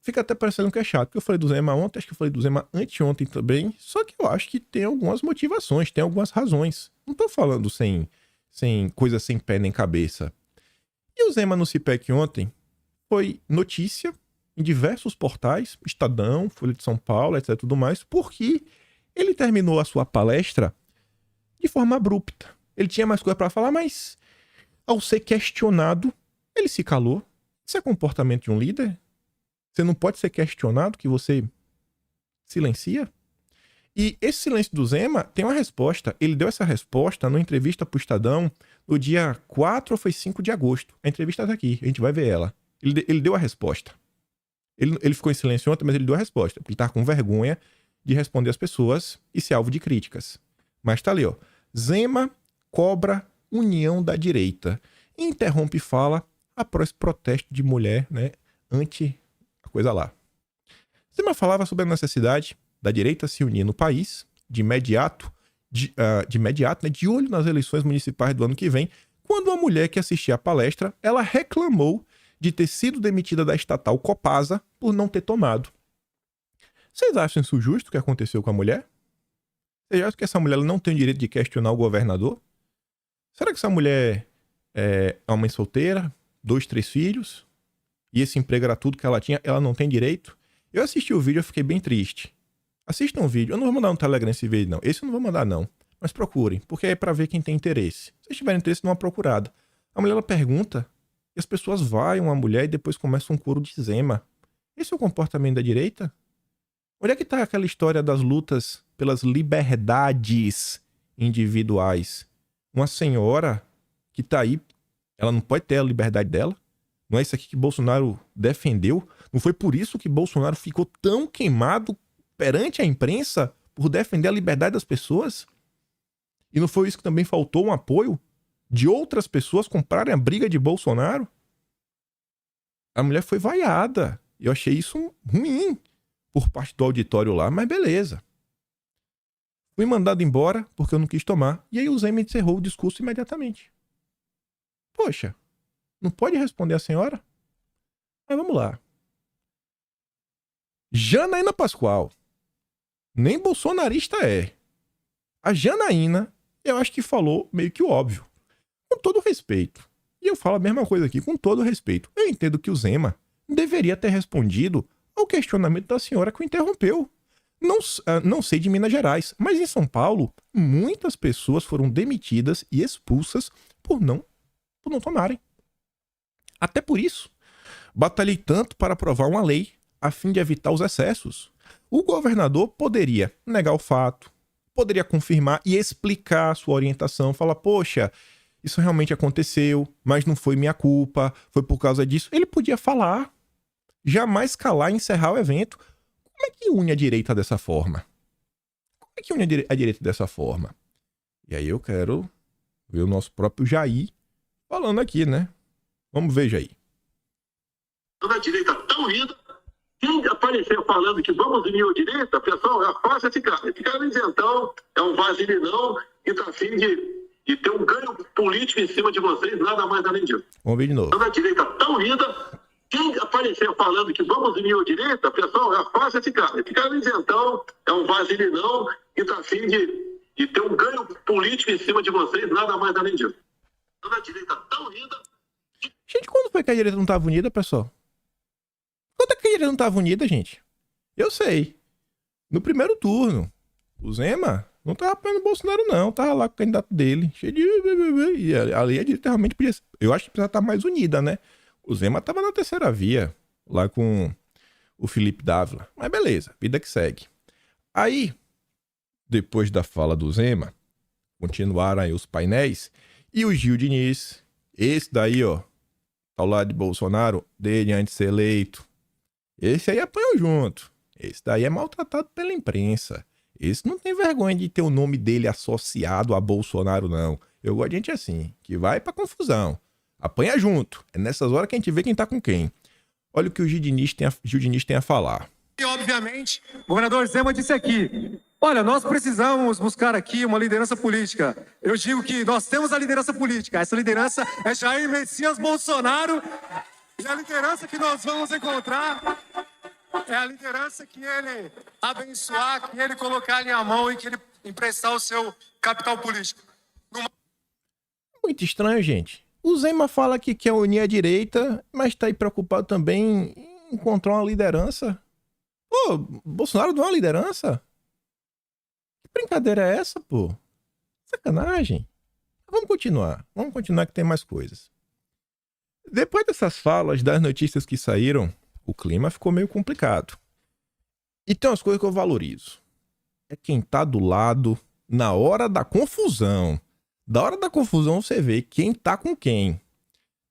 fica até parecendo que é chato, porque eu falei do Zema ontem, acho que eu falei do Zema anteontem também, só que eu acho que tem algumas motivações, tem algumas razões. Não tô falando sem coisa sem pé nem cabeça. E o Zema no CPEC ontem foi notícia em diversos portais, Estadão, Folha de São Paulo, etc, tudo mais, porque ele terminou a sua palestra de forma abrupta. Ele tinha mais coisa para falar, mas ao ser questionado, ele se calou. Isso é comportamento de um líder? Você não pode ser questionado que você silencia? E esse silêncio do Zema tem uma resposta. Ele deu essa resposta numa entrevista pro Estadão no dia 4 ou foi 5 de agosto. A entrevista tá aqui, a gente vai ver ela. Ele deu a resposta. Ele ficou em silêncio ontem, mas ele deu a resposta. Ele tá com vergonha de responder às pessoas e ser alvo de críticas. Mas tá ali, ó. Zema cobra união da direita. E interrompe fala após protesto de mulher, né, anti a coisa lá. Zema falava sobre a necessidade da direita se unir no país de imediato, né, de olho nas eleições municipais do ano que vem, quando uma mulher que assistia à palestra, ela reclamou de ter sido demitida da estatal Copasa por não ter tomado. Vocês acham isso justo, o que aconteceu com a mulher? Vocês acham que essa mulher não tem o direito de questionar o governador? Será que essa mulher é uma mãe solteira, 2, 3 filhos, e esse emprego era tudo que ela tinha, ela não tem direito? Eu assisti o vídeo e fiquei bem triste. Assistam um vídeo. Eu não vou mandar no Telegram esse vídeo, não. Esse eu não vou mandar, não. Mas procurem, porque é pra ver quem tem interesse. Se vocês tiverem interesse, dá uma procurada. A mulher, ela pergunta, e as pessoas vaiam a mulher e depois começa um coro de Zema. Esse é o comportamento da direita? Onde é que tá aquela história das lutas pelas liberdades individuais? Uma senhora que tá aí, ela não pode ter a liberdade dela? Não é isso aqui que Bolsonaro defendeu? Não foi por isso que Bolsonaro ficou tão queimado perante a imprensa por defender a liberdade das pessoas? E não foi isso que também faltou um apoio de outras pessoas comprarem a briga de Bolsonaro? A mulher foi vaiada. Eu achei isso ruim por parte do auditório lá, mas beleza. Fui mandado embora porque eu não quis tomar. E aí o Zema encerrou o discurso imediatamente. Poxa, não pode responder a senhora? Mas vamos lá. Janaína Pascoal. Nem bolsonarista é. A Janaína, eu acho que falou meio que o óbvio. Com todo respeito. E eu falo a mesma coisa aqui, com todo respeito. Eu entendo que o Zema deveria ter respondido ao questionamento da senhora que o interrompeu. Não sei de Minas Gerais, mas em São Paulo, muitas pessoas foram demitidas e expulsas por não tomarem. Até por isso, batalhei tanto para aprovar uma lei a fim de evitar os excessos. O governador poderia negar o fato, poderia confirmar e explicar a sua orientação, falar, poxa, isso realmente aconteceu, mas não foi minha culpa, foi por causa disso. Ele podia falar, jamais calar e encerrar o evento. Como é que une a direita dessa forma? Como é que une a direita dessa forma? E aí eu quero ver o nosso próprio Jair falando aqui, né? Vamos ver, Jair. Toda a direita tão unida. Quem aparecer falando que vamos unir a direita, pessoal, afasta esse cara. Esse cara é isentão, é um vaselinão e tá afim de ter um ganho político em cima de vocês, nada mais além disso. Vamos ver de novo. Toda a direita tão unida. Quem aparecer falando que vamos unir a direita, pessoal, afasta esse cara. Esse cara é isentão, é um vaselinão e tá afim de ter um ganho político em cima de vocês, nada mais além disso. Toda a direita tão unida. Gente, quando foi que a direita não estava unida, pessoal? Quando é que a direita não estava unida, gente? Eu sei. No primeiro turno, o Zema não tava apoiando o Bolsonaro, não. Tava lá com o candidato dele. Cheio de... E ali a direita realmente podia... Eu acho que precisa estar mais unida, né? O Zema tava na terceira via, lá com o Felipe Dávila. Mas beleza, vida que segue. Aí, depois da fala do Zema, continuaram aí os painéis. E o Gil Diniz, esse daí, ó, ao lado de Bolsonaro, dele antes de ser eleito. Esse aí apanhou junto. Esse daí é maltratado pela imprensa. Esse não tem vergonha de ter o nome dele associado a Bolsonaro, não. Eu gosto de gente assim, que vai pra confusão. Apanha junto. É nessas horas que a gente vê quem tá com quem. Olha o que o Gil Diniz tem a falar. E, obviamente, o governador Zema disse aqui, olha, nós precisamos buscar aqui uma liderança política. Eu digo que nós temos a liderança política. Essa liderança é Jair Messias Bolsonaro. E a liderança que nós vamos encontrar é a liderança que ele abençoar, que ele colocar ali a mão e que ele emprestar o seu capital político. Muito estranho, gente. O Zema fala que quer unir a direita, mas tá aí preocupado também em encontrar uma liderança. Pô, Bolsonaro não é uma liderança? Que brincadeira é essa, pô? Sacanagem. Vamos continuar que tem mais coisas. Depois dessas falas, das notícias que saíram, o clima ficou meio complicado. E tem umas coisas que eu valorizo. É quem tá do lado na hora da confusão. Da hora da confusão você vê quem tá com quem.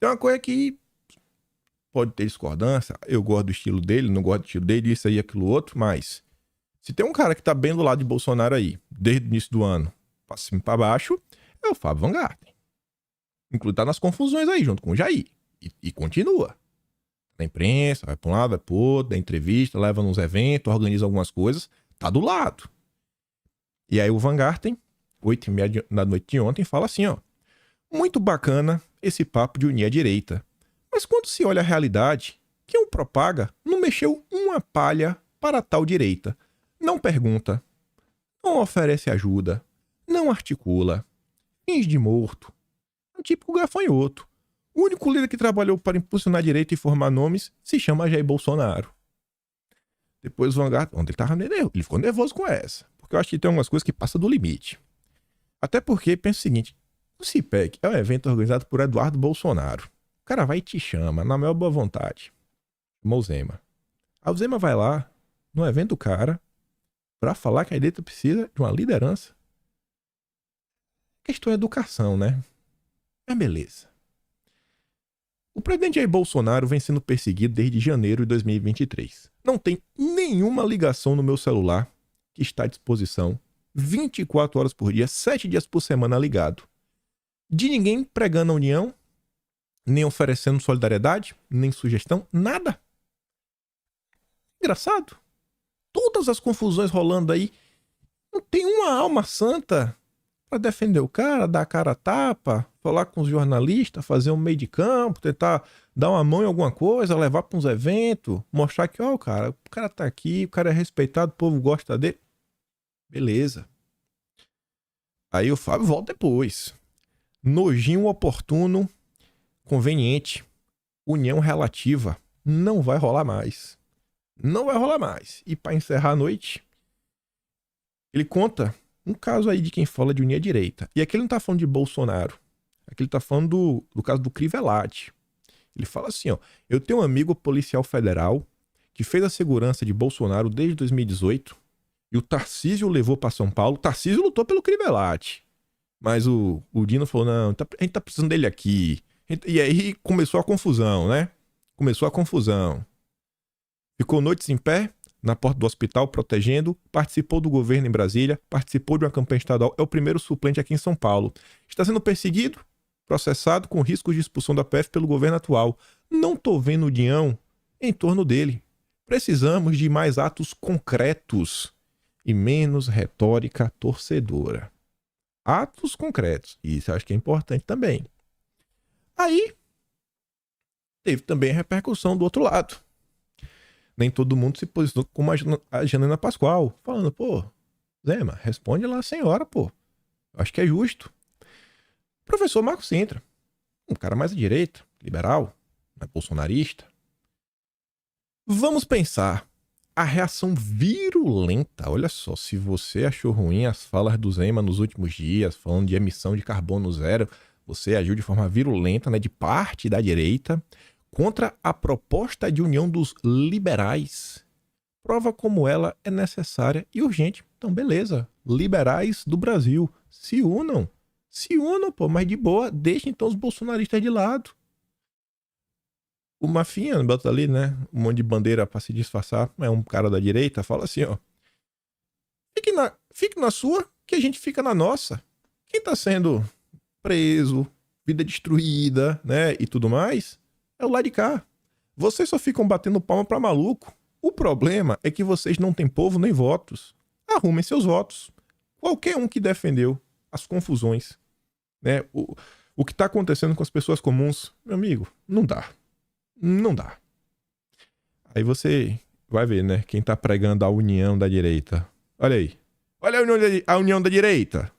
Tem uma coisa que pode ter discordância. Eu gosto do estilo dele, não gosto do estilo dele, isso aí, aquilo outro, mas se tem um cara que tá bem do lado de Bolsonaro aí, desde o início do ano, pra cima e pra baixo, é o Fábio Van Garten. Inclusive tá nas confusões aí, junto com o Jair. E continua. Na imprensa, vai pra um lado, vai pro outro, dá entrevista, leva nos eventos, organiza algumas coisas, tá do lado. E aí o Van Garten, 8h30 da noite de ontem, fala assim, ó. Muito bacana esse papo de unir a direita. Mas quando se olha a realidade, quem o propaga não mexeu uma palha para a tal direita. Não pergunta, não oferece ajuda, não articula, finge de morto. É um típico gafanhoto. O único líder que trabalhou para impulsionar a direita e formar nomes se chama Jair Bolsonaro. Depois o Van Garten, ontem ele ficou nervoso com essa. Porque eu acho que tem algumas coisas que passam do limite. Até porque, pensa o seguinte, o CIPEC é um evento organizado por Eduardo Bolsonaro. O cara vai e te chama, na maior boa vontade. Chamou o Zema. Aí o Zema vai lá, no evento do cara, pra falar que a direita precisa de uma liderança. A questão é educação, né? É beleza. O presidente Jair Bolsonaro vem sendo perseguido desde janeiro de 2023. Não tem nenhuma ligação no meu celular que está à disposição 24 horas por dia, 7 dias por semana ligado. De ninguém pregando a união, nem oferecendo solidariedade, nem sugestão, nada. Engraçado. Todas as confusões rolando aí, não tem uma alma santa para defender o cara, dar a cara a tapa, falar com os jornalistas, fazer um meio de campo, tentar dar uma mão em alguma coisa, levar para uns eventos, mostrar que, ó, o cara tá aqui, o cara é respeitado, o povo gosta dele. Beleza. Aí o Fábio volta depois. Nojinho oportuno, conveniente, união relativa, não vai rolar mais. Não vai rolar mais. E para encerrar a noite, ele conta um caso aí de quem fala de unir a direita. E aqui ele não tá falando de Bolsonaro. Aqui ele tá falando do caso do Crivellati. Ele fala assim, ó. Eu tenho um amigo policial federal que fez a segurança de Bolsonaro desde 2018 e o Tarcísio levou para São Paulo. O Tarcísio lutou pelo Crivellati. Mas o Dino falou, não, a gente tá precisando dele aqui. E aí começou a confusão, né? Começou a confusão. Ficou noites em pé, na porta do hospital, protegendo, participou do governo em Brasília, participou de uma campanha estadual, é o primeiro suplente aqui em São Paulo. Está sendo perseguido, processado com riscos de expulsão da PF pelo governo atual. Não tô vendo união em torno dele. Precisamos de mais atos concretos e menos retórica torcedora. Atos concretos. Isso eu acho que é importante também. Aí, teve também a repercussão do outro lado. Nem todo mundo se posicionou como a Janaína Pascoal, falando, pô, Zema, responde lá a senhora, pô. Eu acho que é justo. Professor Marco Sintra, um cara mais à direita, liberal, não é bolsonarista. Vamos pensar. A reação virulenta, olha só, se você achou ruim as falas do Zema nos últimos dias, falando de emissão de carbono zero, você agiu de forma virulenta, né, de parte da direita, contra a proposta de união dos liberais. Prova como ela é necessária e urgente. Então, beleza. Liberais do Brasil, se unam. Se unam, pô, mas de boa. Deixem então os bolsonaristas de lado. o Mafinha bota ali, né? Um monte de bandeira pra se disfarçar. É um cara da direita, fala assim, ó. Fique na sua, que a gente fica na nossa. Quem tá sendo preso, vida destruída, né? E tudo mais, é o lado de cá. Vocês só ficam batendo palma pra maluco. O problema é que vocês não têm povo nem votos. Arrumem seus votos. Qualquer um que defendeu as confusões, né? O que tá acontecendo com as pessoas comuns, meu amigo, não dá. Não dá. Aí você vai ver, né? Quem tá pregando a união da direita. Olha aí. Olha a união da direita.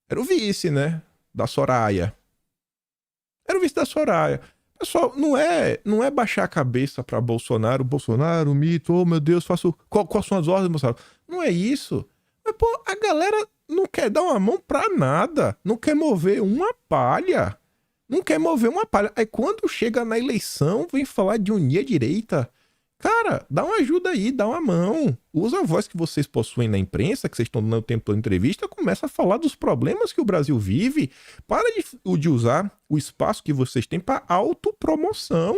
Era o vice, né? Da Soraya. Era o vice da Soraya. Pessoal, não é baixar a cabeça pra Bolsonaro. Bolsonaro, mito, oh meu Deus, quais são as ordens, Bolsonaro? Não é isso. Mas, pô, a galera não quer dar uma mão pra nada. Não quer mover uma palha. Não quer mover uma palha. Aí quando chega na eleição, vem falar de unir a direita. Cara, dá uma ajuda aí, dá uma mão. Usa a voz que vocês possuem na imprensa, que vocês estão dando tempo da entrevista, começa a falar dos problemas que o Brasil vive. Para de usar o espaço que vocês têm para autopromoção.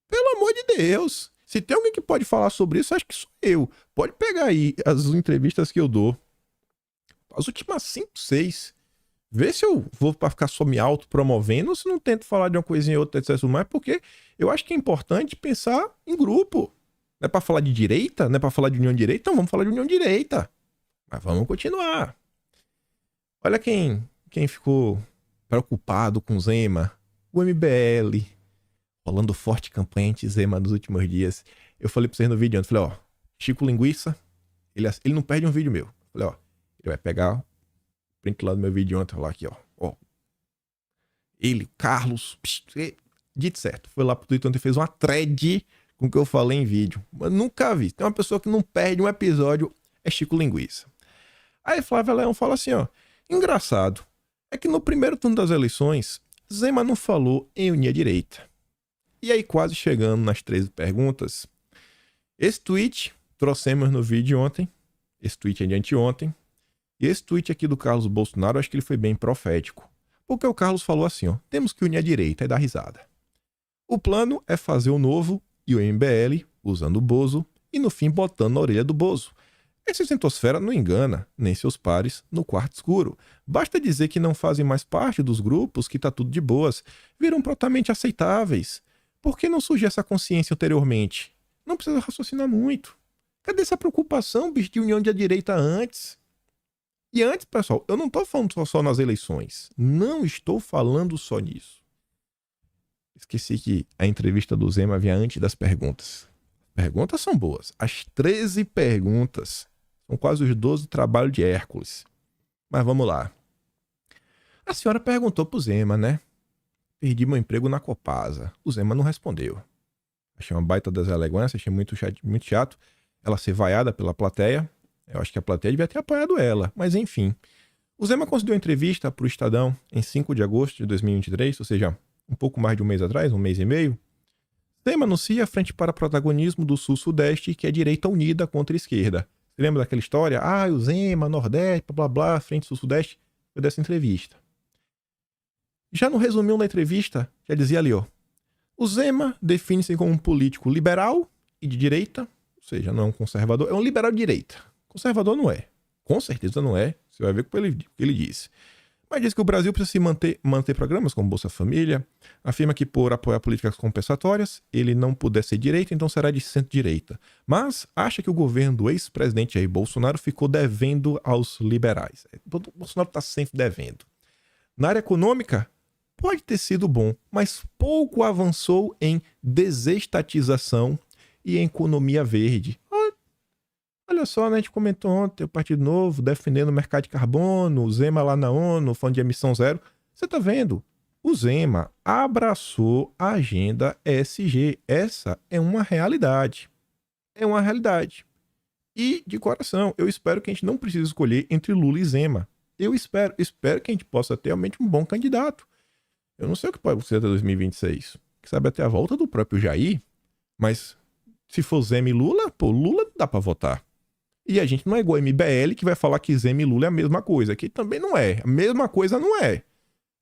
Pelo amor de Deus. Se tem alguém que pode falar sobre isso, acho que sou eu. Pode pegar aí as entrevistas que eu dou. As últimas 5, 6. Vê se eu vou para ficar só me autopromovendo ou se não tento falar de uma coisinha ou outra, etc. Mais, porque eu acho que é importante pensar em grupo. Não é para falar de direita? Não é para falar de união de direita? Então vamos falar de união de direita. Mas vamos continuar. Olha quem ficou preocupado com Zema. O MBL. Rolando forte campanha anti-Zema nos últimos dias. Eu falei pra vocês no vídeo antes. Falei, ó, Chico Linguiça, ele não perde um vídeo meu. Falei, ó, ele vai pegar... print lá do meu vídeo ontem, lá aqui, ó. Ele, Carlos, dito certo. Foi lá pro Twitter ontem e fez uma thread com o que eu falei em vídeo. Mas nunca vi. Tem uma pessoa que não perde um episódio, é Chico Linguiça. Aí Flávia Leão fala assim, ó. Engraçado, é que no primeiro turno das eleições, Zema não falou em unir a direita. E aí, quase chegando nas 13 perguntas, esse tweet trouxemos no vídeo ontem. Esse tweet é de anteontem. E esse tweet aqui do Carlos Bolsonaro, eu acho que ele foi bem profético. Porque o Carlos falou assim, ó, temos que unir a direita e dar risada. O plano é fazer o Novo e o MBL usando o Bozo e no fim botando na orelha do Bozo. Essa isentosfera não engana nem seus pares no quarto escuro. Basta dizer que não fazem mais parte dos grupos que tá tudo de boas, viram prontamente aceitáveis. Por que não surgiu essa consciência anteriormente? Não precisa raciocinar muito. Cadê essa preocupação, bicho, de união de direita antes? E antes, pessoal, eu não tô falando só nas eleições. Não estou falando só nisso. Esqueci que a entrevista do Zema vinha antes das perguntas. Perguntas são boas. As 13 perguntas são quase os 12 trabalhos de Hércules. Mas vamos lá. A senhora perguntou pro Zema, né? Perdi meu emprego na Copasa. O Zema não respondeu. Achei uma baita deselegância, achei muito chato ela ser vaiada pela plateia. Eu acho que a plateia devia ter apoiado ela, mas enfim. O Zema concedeu entrevista para o Estadão em 5 de agosto de 2023, ou seja, um pouco mais de um mês atrás, um mês e meio. Zema anuncia a frente para protagonismo do Sul-Sudeste, que é direita unida contra a esquerda. Você lembra daquela história? Ah, o Zema, Nordeste, blá blá blá, frente Sul-Sudeste. Foi dessa entrevista. Já no resumiu da entrevista, já dizia ali, ó. O Zema define-se como um político liberal e de direita, ou seja, não é um conservador, é um liberal de direita. Conservador não é. Com certeza não é. Você vai ver o que ele disse. Mas diz que o Brasil precisa se manter programas como Bolsa Família. Afirma que por apoiar políticas compensatórias, ele não puder ser direita, então será de centro-direita. Mas acha que o governo do ex-presidente Jair Bolsonaro ficou devendo aos liberais. O Bolsonaro está sempre devendo. Na área econômica, pode ter sido bom, mas pouco avançou em desestatização e em economia verde. Olha só, né, a gente comentou ontem, o Partido Novo defendendo o mercado de carbono, o Zema lá na ONU, falando de emissão zero. Você tá vendo? O Zema abraçou a agenda ESG. Essa é uma realidade. É uma realidade. E, de coração, eu espero que a gente não precise escolher entre Lula e Zema. Eu espero que a gente possa ter realmente um bom candidato. Eu não sei o que pode ser até 2026. Quem sabe até a volta do próprio Jair. Mas, se for Zema e Lula, pô, Lula não dá pra votar. E a gente não é igual a MBL que vai falar que Zema e Lula é a mesma coisa. Que também não é. A mesma coisa não é.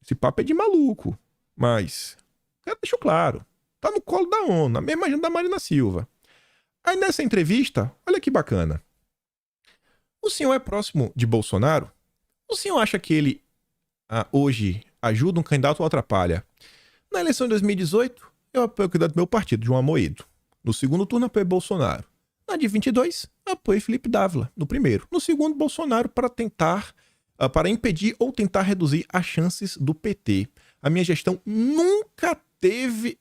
Esse papo é de maluco. Mas, cara, deixou claro. Tá no colo da ONU, a mesma agenda da Marina Silva. Aí nessa entrevista, olha que bacana. O senhor é próximo de Bolsonaro? O senhor acha que ele hoje ajuda um candidato ou atrapalha? Na eleição de 2018, eu apoio o candidato do meu partido, João Amoedo. No segundo turno, apoiei Bolsonaro. Na de 22, apoiei Felipe Dávila, no primeiro. No segundo, Bolsonaro, para impedir ou tentar reduzir as chances do PT. A minha gestão nunca teve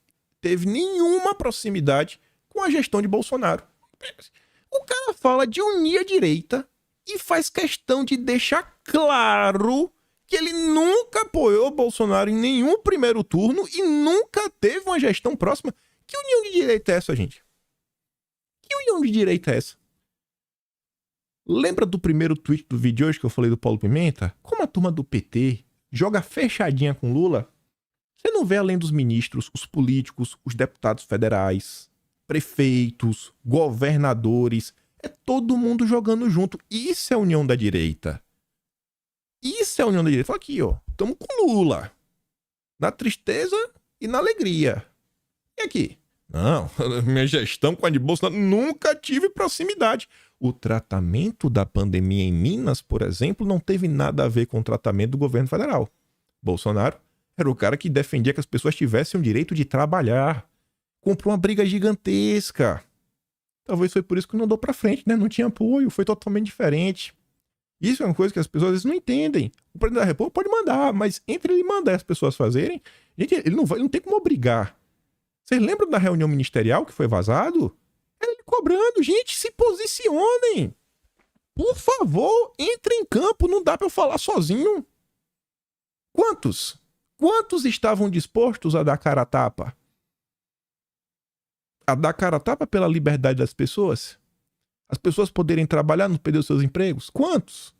nenhuma proximidade com a gestão de Bolsonaro. O cara fala de unir a direita e faz questão de deixar claro que ele nunca apoiou Bolsonaro em nenhum primeiro turno e nunca teve uma gestão próxima. Que união de direita é essa, gente? Que união de direita é essa? Lembra do primeiro tweet do vídeo hoje que eu falei do Paulo Pimenta? Como a turma do PT joga fechadinha com Lula? Você não vê além dos ministros, os políticos, os deputados federais, prefeitos, governadores. É todo mundo jogando junto. Isso é a união da direita. Isso é a união da direita. Fala aqui, ó. Tamo com Lula. Na tristeza e na alegria. E aqui? Não, minha gestão com a de Bolsonaro nunca tive proximidade. O tratamento da pandemia em Minas, por exemplo, não teve nada a ver com o tratamento do governo federal. Bolsonaro era o cara que defendia que as pessoas tivessem o direito de trabalhar. Comprou uma briga gigantesca. Talvez foi por isso que não andou pra frente, né? Não tinha apoio, foi totalmente diferente. Isso é uma coisa que as pessoas às vezes não entendem. O presidente da República pode mandar, mas entre ele mandar e as pessoas fazerem, gente, ele não tem como obrigar. Vocês lembram da reunião ministerial que foi vazado? Era ele cobrando. Gente, se posicionem. Por favor, entrem em campo. Não dá pra eu falar sozinho. Quantos estavam dispostos a dar cara a tapa? A dar cara a tapa pela liberdade das pessoas? As pessoas poderem trabalhar, não perder os seus empregos? Quantos?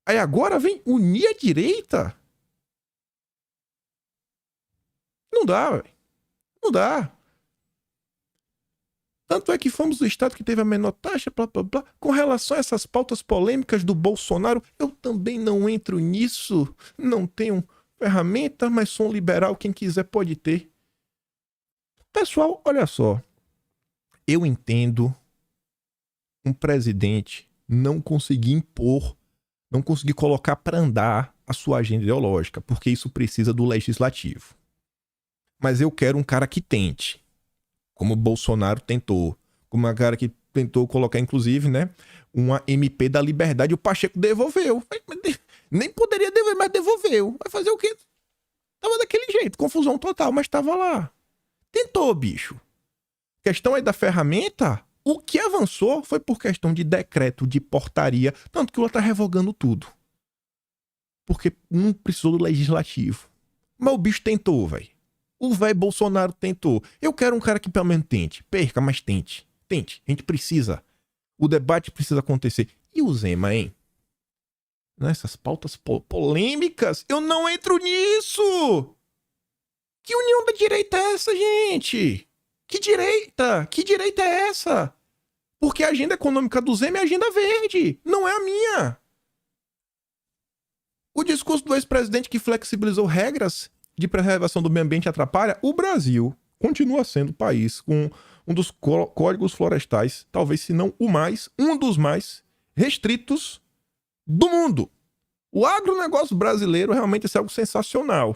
Aí agora vem unir a direita? Não dá, velho. Não dá. Tanto é que fomos o estado que teve a menor taxa, blá, blá, blá. Com relação a essas pautas polêmicas do Bolsonaro, eu também não entro nisso. Não tenho ferramenta, mas sou um liberal, quem quiser pode ter. Pessoal, olha só. Eu entendo um presidente não conseguir impor, não conseguir colocar para andar a sua agenda ideológica, porque isso precisa do legislativo. Mas eu quero um cara que tente, como o Bolsonaro tentou, como um cara que tentou colocar, inclusive, né, uma MP da liberdade, o Pacheco devolveu. Nem poderia devolver, mas devolveu. Vai fazer o quê? Tava daquele jeito, confusão total, mas tava lá. Tentou, bicho. Questão aí da ferramenta, o que avançou foi por questão de decreto, de portaria, tanto que o Lula tá revogando tudo. Porque não precisou do legislativo. Mas o bicho tentou, velho. O velho Bolsonaro tentou. Eu quero um cara que pelo menos tente. Perca, mas tente. Tente. A gente precisa. O debate precisa acontecer. E o Zema, hein? Nessas pautas polêmicas, eu não entro nisso! Que união da direita é essa, gente? Que direita? Que direita é essa? Porque a agenda econômica do Zema é a agenda verde, não é a minha. O discurso do ex-presidente que flexibilizou regras de preservação do meio ambiente atrapalha. O Brasil continua sendo o país com um dos códigos florestais, talvez se não o mais, um dos mais restritos do mundo. O agronegócio brasileiro realmente é algo sensacional.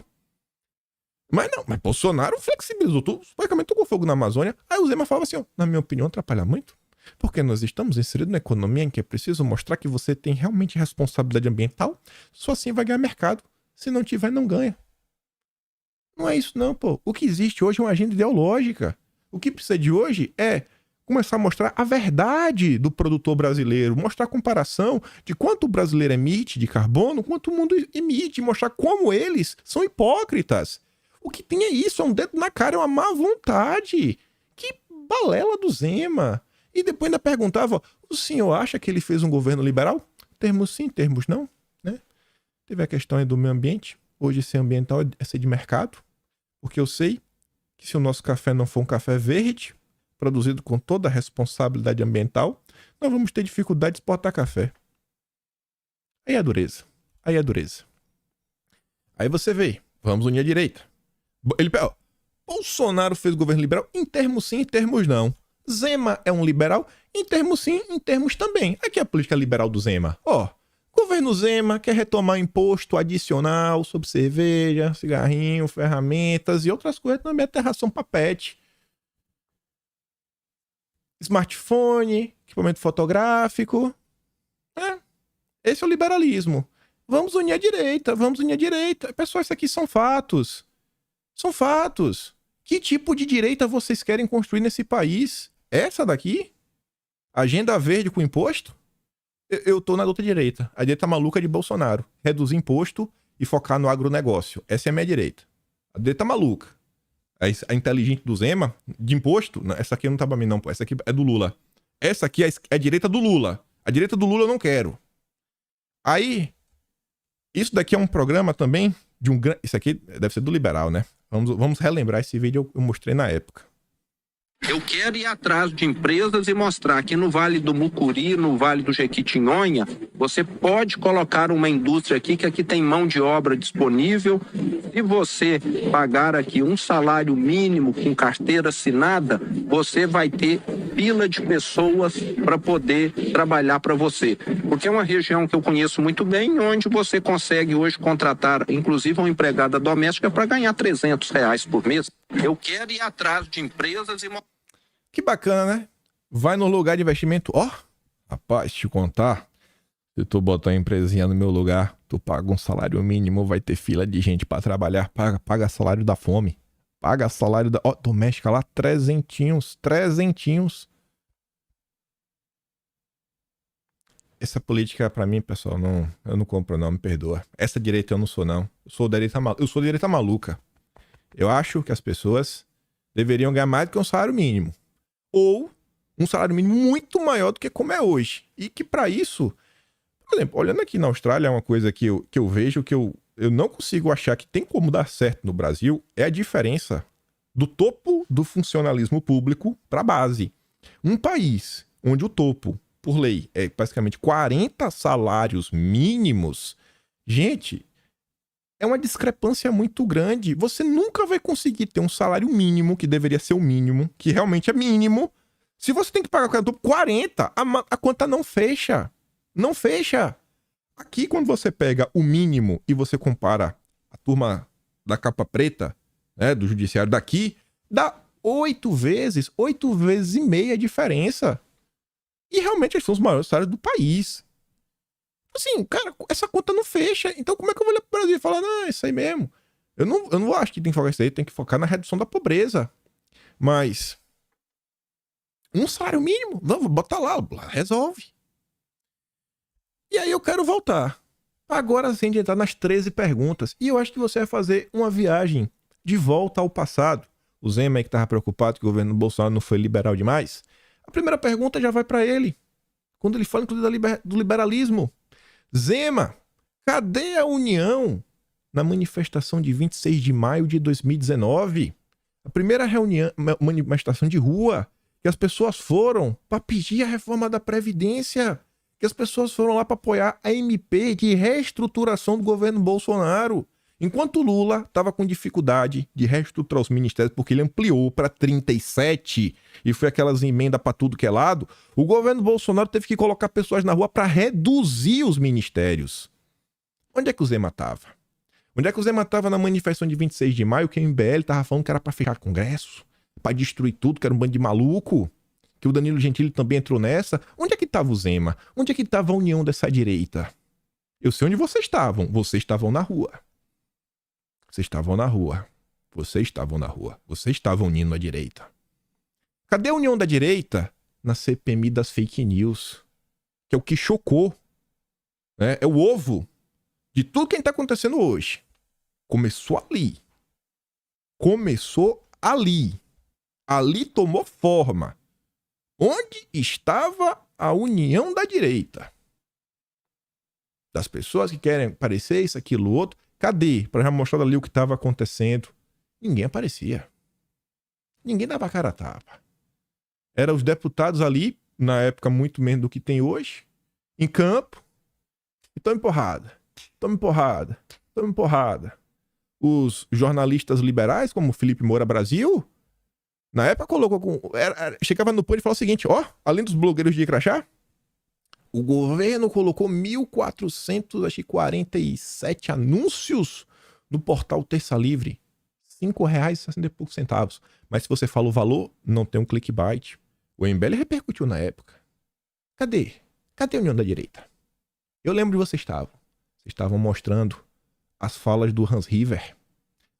Mas não, mas Bolsonaro flexibilizou tudo, praticamente tocou fogo na Amazônia. Aí o Zema falava assim, ó, na minha opinião atrapalha muito, porque nós estamos inseridos na economia em que é preciso mostrar que você tem realmente responsabilidade ambiental, só assim vai ganhar mercado, se não tiver não ganha. Não é isso não, pô. O que existe hoje é uma agenda ideológica. O que precisa de hoje é começar a mostrar a verdade do produtor brasileiro, mostrar a comparação de quanto o brasileiro emite de carbono, quanto o mundo emite, mostrar como eles são hipócritas. O que tem é isso, é um dedo na cara, é uma má vontade. Que balela do Zema. E depois ainda perguntava, o senhor acha que ele fez um governo liberal? Termos sim, termos não, né? Teve a questão aí do meio ambiente. Hoje ser ambiental é ser de mercado. Porque eu sei que se o nosso café não for um café verde, produzido com toda a responsabilidade ambiental, nós vamos ter dificuldade de exportar café. Aí é dureza. Aí é dureza. Aí você vê, vamos unir a direita. Ele, ó, Bolsonaro fez governo liberal em termos sim, em termos não. Zema é um liberal em termos sim, em termos também. Aqui é a política liberal do Zema. Ó, governo Zema quer retomar imposto adicional sobre cerveja, cigarrinho, ferramentas e outras coisas, também aterração pra pet. Smartphone, equipamento fotográfico. Esse é o liberalismo. Vamos unir a direita, vamos unir a direita. Pessoal, isso aqui são fatos. São fatos. Que tipo de direita vocês querem construir nesse país? Essa daqui? Agenda verde com imposto? Eu tô na outra direita. A direita maluca de Bolsonaro. Reduzir imposto e focar no agronegócio. Essa é a minha direita. A direita maluca. A inteligente do Zema, de imposto, não, essa aqui não tá pra mim não, pô. Essa aqui é do Lula. Essa aqui é a direita do Lula. A direita do Lula eu não quero. Aí, isso daqui é um programa também de um grande... Isso aqui deve ser do liberal, né? Vamos relembrar esse vídeo, eu mostrei na época. Eu quero ir atrás de empresas e mostrar que no Vale do Mucuri, no Vale do Jequitinhonha, você pode colocar uma indústria aqui, que aqui tem mão de obra disponível. Se você pagar aqui um salário mínimo com carteira assinada, você vai ter fila de pessoas para poder trabalhar para você. Porque é uma região que eu conheço muito bem, onde você consegue hoje contratar, inclusive, uma empregada doméstica para ganhar R$300 por mês. Eu quero ir atrás de empresas e... Que bacana, né? Vai no lugar de investimento. Ó, rapaz, te contar. Se tu botar uma empresinha no meu lugar, tu paga um salário mínimo, vai ter fila de gente pra trabalhar. Paga salário da fome. Paga salário da... Ó, doméstica lá, trezentinhos. Essa política, pra mim, pessoal, não, eu não compro não, me perdoa. Essa direita eu não sou, não. Eu sou direita maluca. Eu acho que as pessoas deveriam ganhar mais do que um salário mínimo. Ou um salário mínimo muito maior do que como é hoje. E que para isso, por exemplo, olhando aqui na Austrália, uma coisa que eu vejo que eu não consigo achar que tem como dar certo no Brasil é a diferença do topo do funcionalismo público para a base. Um país onde o topo, por lei, é basicamente 40 salários mínimos, gente, é uma discrepância muito grande. Você nunca vai conseguir ter um salário mínimo, que deveria ser o mínimo, que realmente é mínimo. Se você tem que pagar 40, a conta não fecha. Não fecha. Aqui, quando você pega o mínimo e você compara a turma da capa preta, né, do judiciário daqui, dá 8 vezes e meia a diferença. E realmente eles são os maiores salários do país. Assim, cara, essa conta não fecha. Então como é que eu vou olhar pro Brasil e falar, não, é isso aí mesmo? Eu não acho que tem que focar isso aí, tem que focar na redução da pobreza. Mas um salário mínimo, vamos botar lá, resolve. E aí eu quero voltar. Agora sim, de entrar nas 13 perguntas. E eu acho que você vai fazer uma viagem de volta ao passado. O Zema aí que estava preocupado que o governo Bolsonaro não foi liberal demais. A primeira pergunta já vai para ele. Quando ele fala, inclusive, do liberalismo. Zema, cadê a união na manifestação de 26 de maio de 2019? A primeira manifestação de rua que as pessoas foram para pedir a reforma da Previdência, que as pessoas foram lá para apoiar a MP de reestruturação do governo Bolsonaro, enquanto Lula estava com dificuldade de reestruturar os ministérios porque ele ampliou para 37 e foi aquelas emendas para tudo que é lado. O governo Bolsonaro teve que colocar pessoas na rua para reduzir os ministérios. Onde é que o Zema estava? Onde é que o Zema estava na manifestação de 26 de maio que o MBL estava falando que era para fechar Congresso, para destruir tudo, que era um bando de maluco, que o Danilo Gentili também entrou nessa? Onde é que estava o Zema? Onde é que estava a união dessa direita? Eu sei onde vocês estavam. Vocês estavam na rua. Vocês estavam na rua. Vocês estavam na rua. Vocês estavam unindo a direita. Cadê a união da direita? Na CPMI das fake news. Que é o que chocou. Né? É o ovo de tudo que está acontecendo hoje. Começou ali. Começou ali. Ali tomou forma. Onde estava a união da direita? Das pessoas que querem parecer isso, aquilo, outro. Cadê? Para já mostrar ali o que estava acontecendo. Ninguém aparecia. Ninguém dava cara a tapa. Eram os deputados ali, na época muito menos do que tem hoje, em campo, e tome porrada. Tome porrada. Tome porrada. os jornalistas liberais, como Felipe Moura Brasil, na época colocou chegava no ponto e falava o seguinte, além dos blogueiros de crachá, o governo colocou 1.447 anúncios no portal Terça Livre. R$ 5,60. Mas se você fala o valor, não tem um clickbait. O MBL repercutiu na época. Cadê? Cadê a União da Direita? Eu lembro onde vocês estavam. Vocês estavam mostrando as falas do Hans River.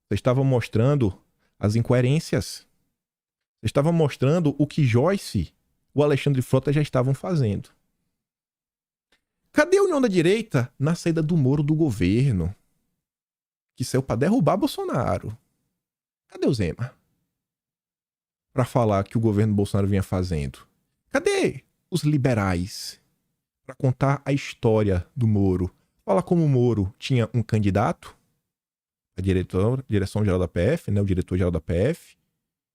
Vocês estavam mostrando as incoerências. Vocês estavam mostrando o que Joyce, o Alexandre Frota já estavam fazendo. Cadê a União da Direita na saída do Moro do governo? Que saiu para derrubar Bolsonaro. Cadê o Zema? Para falar que o governo Bolsonaro vinha fazendo. Cadê os liberais? Para contar a história do Moro. Falar como o Moro tinha um candidato, a direção-geral da PF, né, o diretor-geral da PF,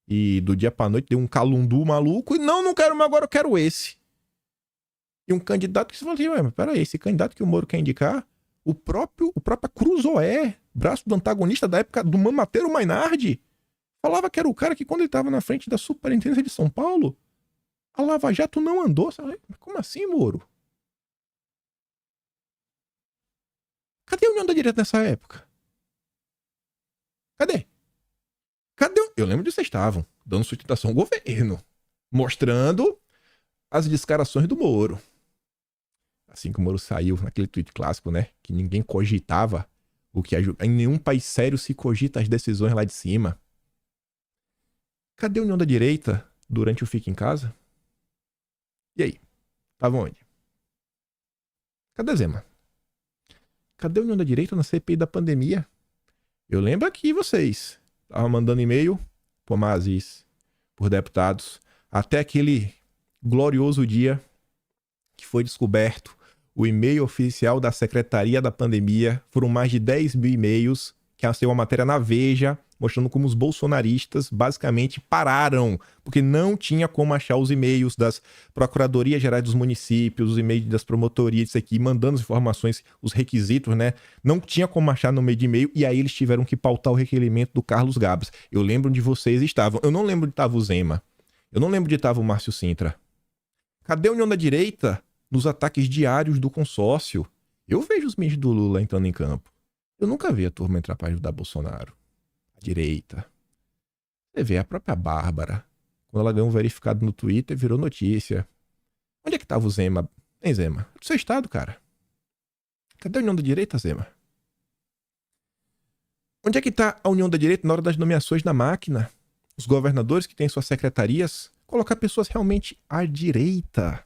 e do dia para noite deu um calundu maluco, e não quero mais agora, eu quero esse. E um candidato que você falou assim, mas peraí, esse candidato que o Moro quer indicar, o próprio Cruzoé, braço do antagonista da época do Mamateiro Mainardi, falava que era o cara que quando ele estava na frente da Superintendência de São Paulo, a Lava Jato não andou. Como assim, Moro? Cadê a União da Direita nessa época? Cadê? Eu lembro de vocês estavam dando sustentação ao governo, mostrando as descarações do Moro. Assim que o Moro saiu naquele tweet clássico, né? Que ninguém cogitava o que em nenhum país sério se cogita as decisões lá de cima. Cadê a União da Direita durante o Fica em Casa? E aí? Tava onde? Cadê Zema? Cadê a União da Direita na CPI da pandemia? Eu lembro aqui vocês estavam mandando e-mail por Mazis, por deputados, até aquele glorioso dia que foi descoberto o e-mail oficial da Secretaria da Pandemia. Foram mais de 10 mil e-mails, que saiu uma matéria na Veja, mostrando como os bolsonaristas basicamente pararam, porque não tinha como achar os e-mails das Procuradorias Gerais dos Municípios, os e-mails das promotorias, isso aqui, mandando as informações, os requisitos, né? Não tinha como achar no meio de e-mail, e aí eles tiveram que pautar o requerimento do Carlos Gabas. Eu lembro onde vocês estavam. Eu não lembro onde estava o Zema. Eu não lembro onde estava o Márcio Sintra. Cadê a União da Direita nos ataques diários do consórcio? Eu vejo os ministros do Lula entrando em campo. Eu nunca vi a turma entrar para ajudar Bolsonaro. A direita. Você vê a própria Bárbara. Quando ela ganhou um verificado no Twitter, virou notícia. Onde é que estava o Zema? Hein, Zema? Do seu estado, cara. Cadê a União da Direita, Zema? Onde é que está a União da Direita na hora das nomeações na máquina? Os governadores que têm suas secretarias, colocar pessoas realmente à direita.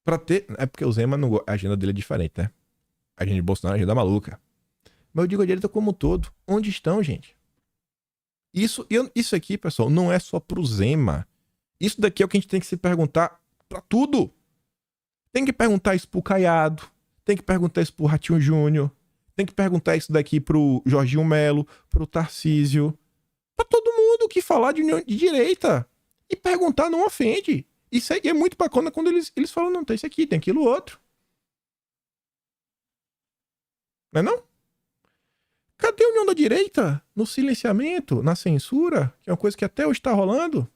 Pra ter... É porque o Zema, a agenda dele é diferente, né? A agenda de Bolsonaro é a agenda maluca. Mas eu digo a direita como um todo. Onde estão, gente? Isso aqui, pessoal, não é só pro Zema. Isso daqui é o que a gente tem que se perguntar pra tudo. Tem que perguntar isso pro Caiado. Tem que perguntar isso pro Ratinho Júnior. Tem que perguntar isso daqui pro Jorginho Melo, pro Tarcísio. Pra todo mundo que falar de união de direita. E perguntar não ofende. Isso aí é muito bacana quando eles falam, não, tem isso aqui, tem aquilo outro. Não é não? Cadê a União da Direita no silenciamento, na censura, que é uma coisa que até hoje está rolando?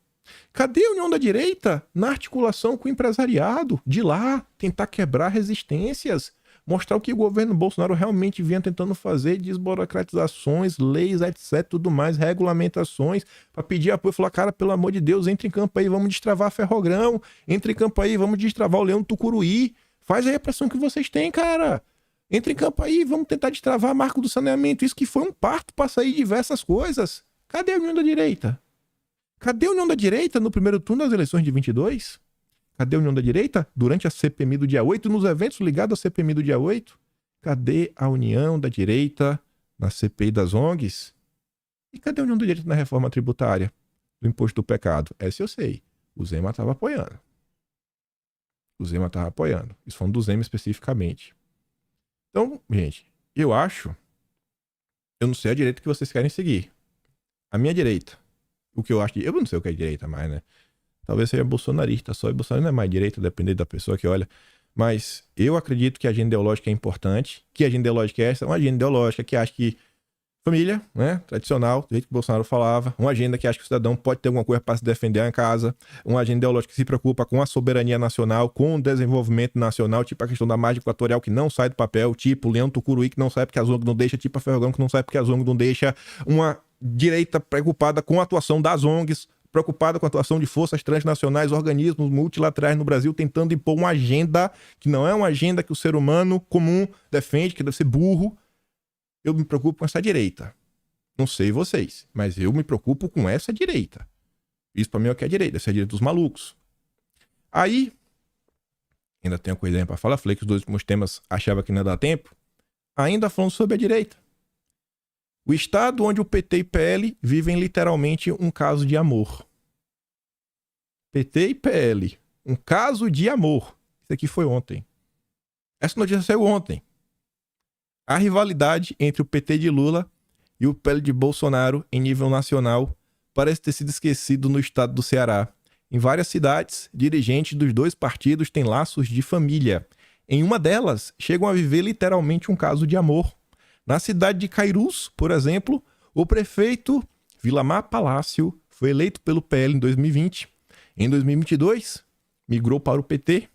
Cadê a União da Direita na articulação com o empresariado? De lá, tentar quebrar resistências, mostrar o que o governo Bolsonaro realmente vinha tentando fazer, desburocratizações, leis, etc, tudo mais, regulamentações, para pedir apoio, falar, cara, pelo amor de Deus, entre em campo aí, vamos destravar Ferrogrão, entre em campo aí, vamos destravar o Leão do Tucuruí, faz aí a pressão que vocês têm, cara. Entre em campo aí, vamos tentar destravar Marco do Saneamento. Isso que foi um parto para sair diversas coisas. Cadê a União da Direita? Cadê a União da Direita no primeiro turno das eleições de 22? Cadê a União da Direita durante a CPMI do dia 8, nos eventos ligados à CPMI do dia 8? Cadê a União da Direita na CPI das ONGs? E cadê a União da Direita na reforma tributária? Do imposto do pecado? Essa eu sei. O Zema estava apoiando. Isso foi um do Zema especificamente. Então, gente, eu não sei a direita que vocês querem seguir. A minha direita, o que eu acho eu não sei o que é direita mais, né? Talvez seja bolsonarista só, e Bolsonaro não é mais direita, dependendo da pessoa que olha. Mas eu acredito que a agenda ideológica é importante. Que agenda ideológica é essa? Uma agenda ideológica que acha que família, né? Tradicional, do jeito que o Bolsonaro falava. Uma agenda que acha que o cidadão pode ter alguma coisa para se defender em casa. Uma agenda ideológica que se preocupa com a soberania nacional, com o desenvolvimento nacional, tipo a questão da margem equatorial que não sai do papel, tipo o Leão Tucuruí que não sai porque a ONG não deixa, tipo a Ferrogão que não sai porque a ONG não deixa. Uma direita preocupada com a atuação das ONGs, preocupada com a atuação de forças transnacionais, organismos multilaterais no Brasil, tentando impor uma agenda que não é uma agenda que o ser humano comum defende, que deve ser burro. Eu me preocupo com essa direita. Não sei vocês, mas eu me preocupo com essa direita. Isso pra mim é o que é a direita, essa é a direita dos malucos. Aí, ainda tenho uma coisinha pra falar, falei que os dois últimos temas achava que não ia dar tempo. Ainda falando sobre a direita. O estado onde o PT e PL vivem literalmente um caso de amor. PT e PL, um caso de amor. Isso aqui foi ontem. Essa notícia saiu ontem. A rivalidade entre o PT de Lula e o PL de Bolsonaro em nível nacional parece ter sido esquecido no estado do Ceará. Em várias cidades, dirigentes dos dois partidos têm laços de família. Em uma delas, chegam a viver literalmente um caso de amor. Na cidade de Cairus, por exemplo, o prefeito Vilamar Palácio foi eleito pelo PL em 2020. Em 2022, migrou para o PT.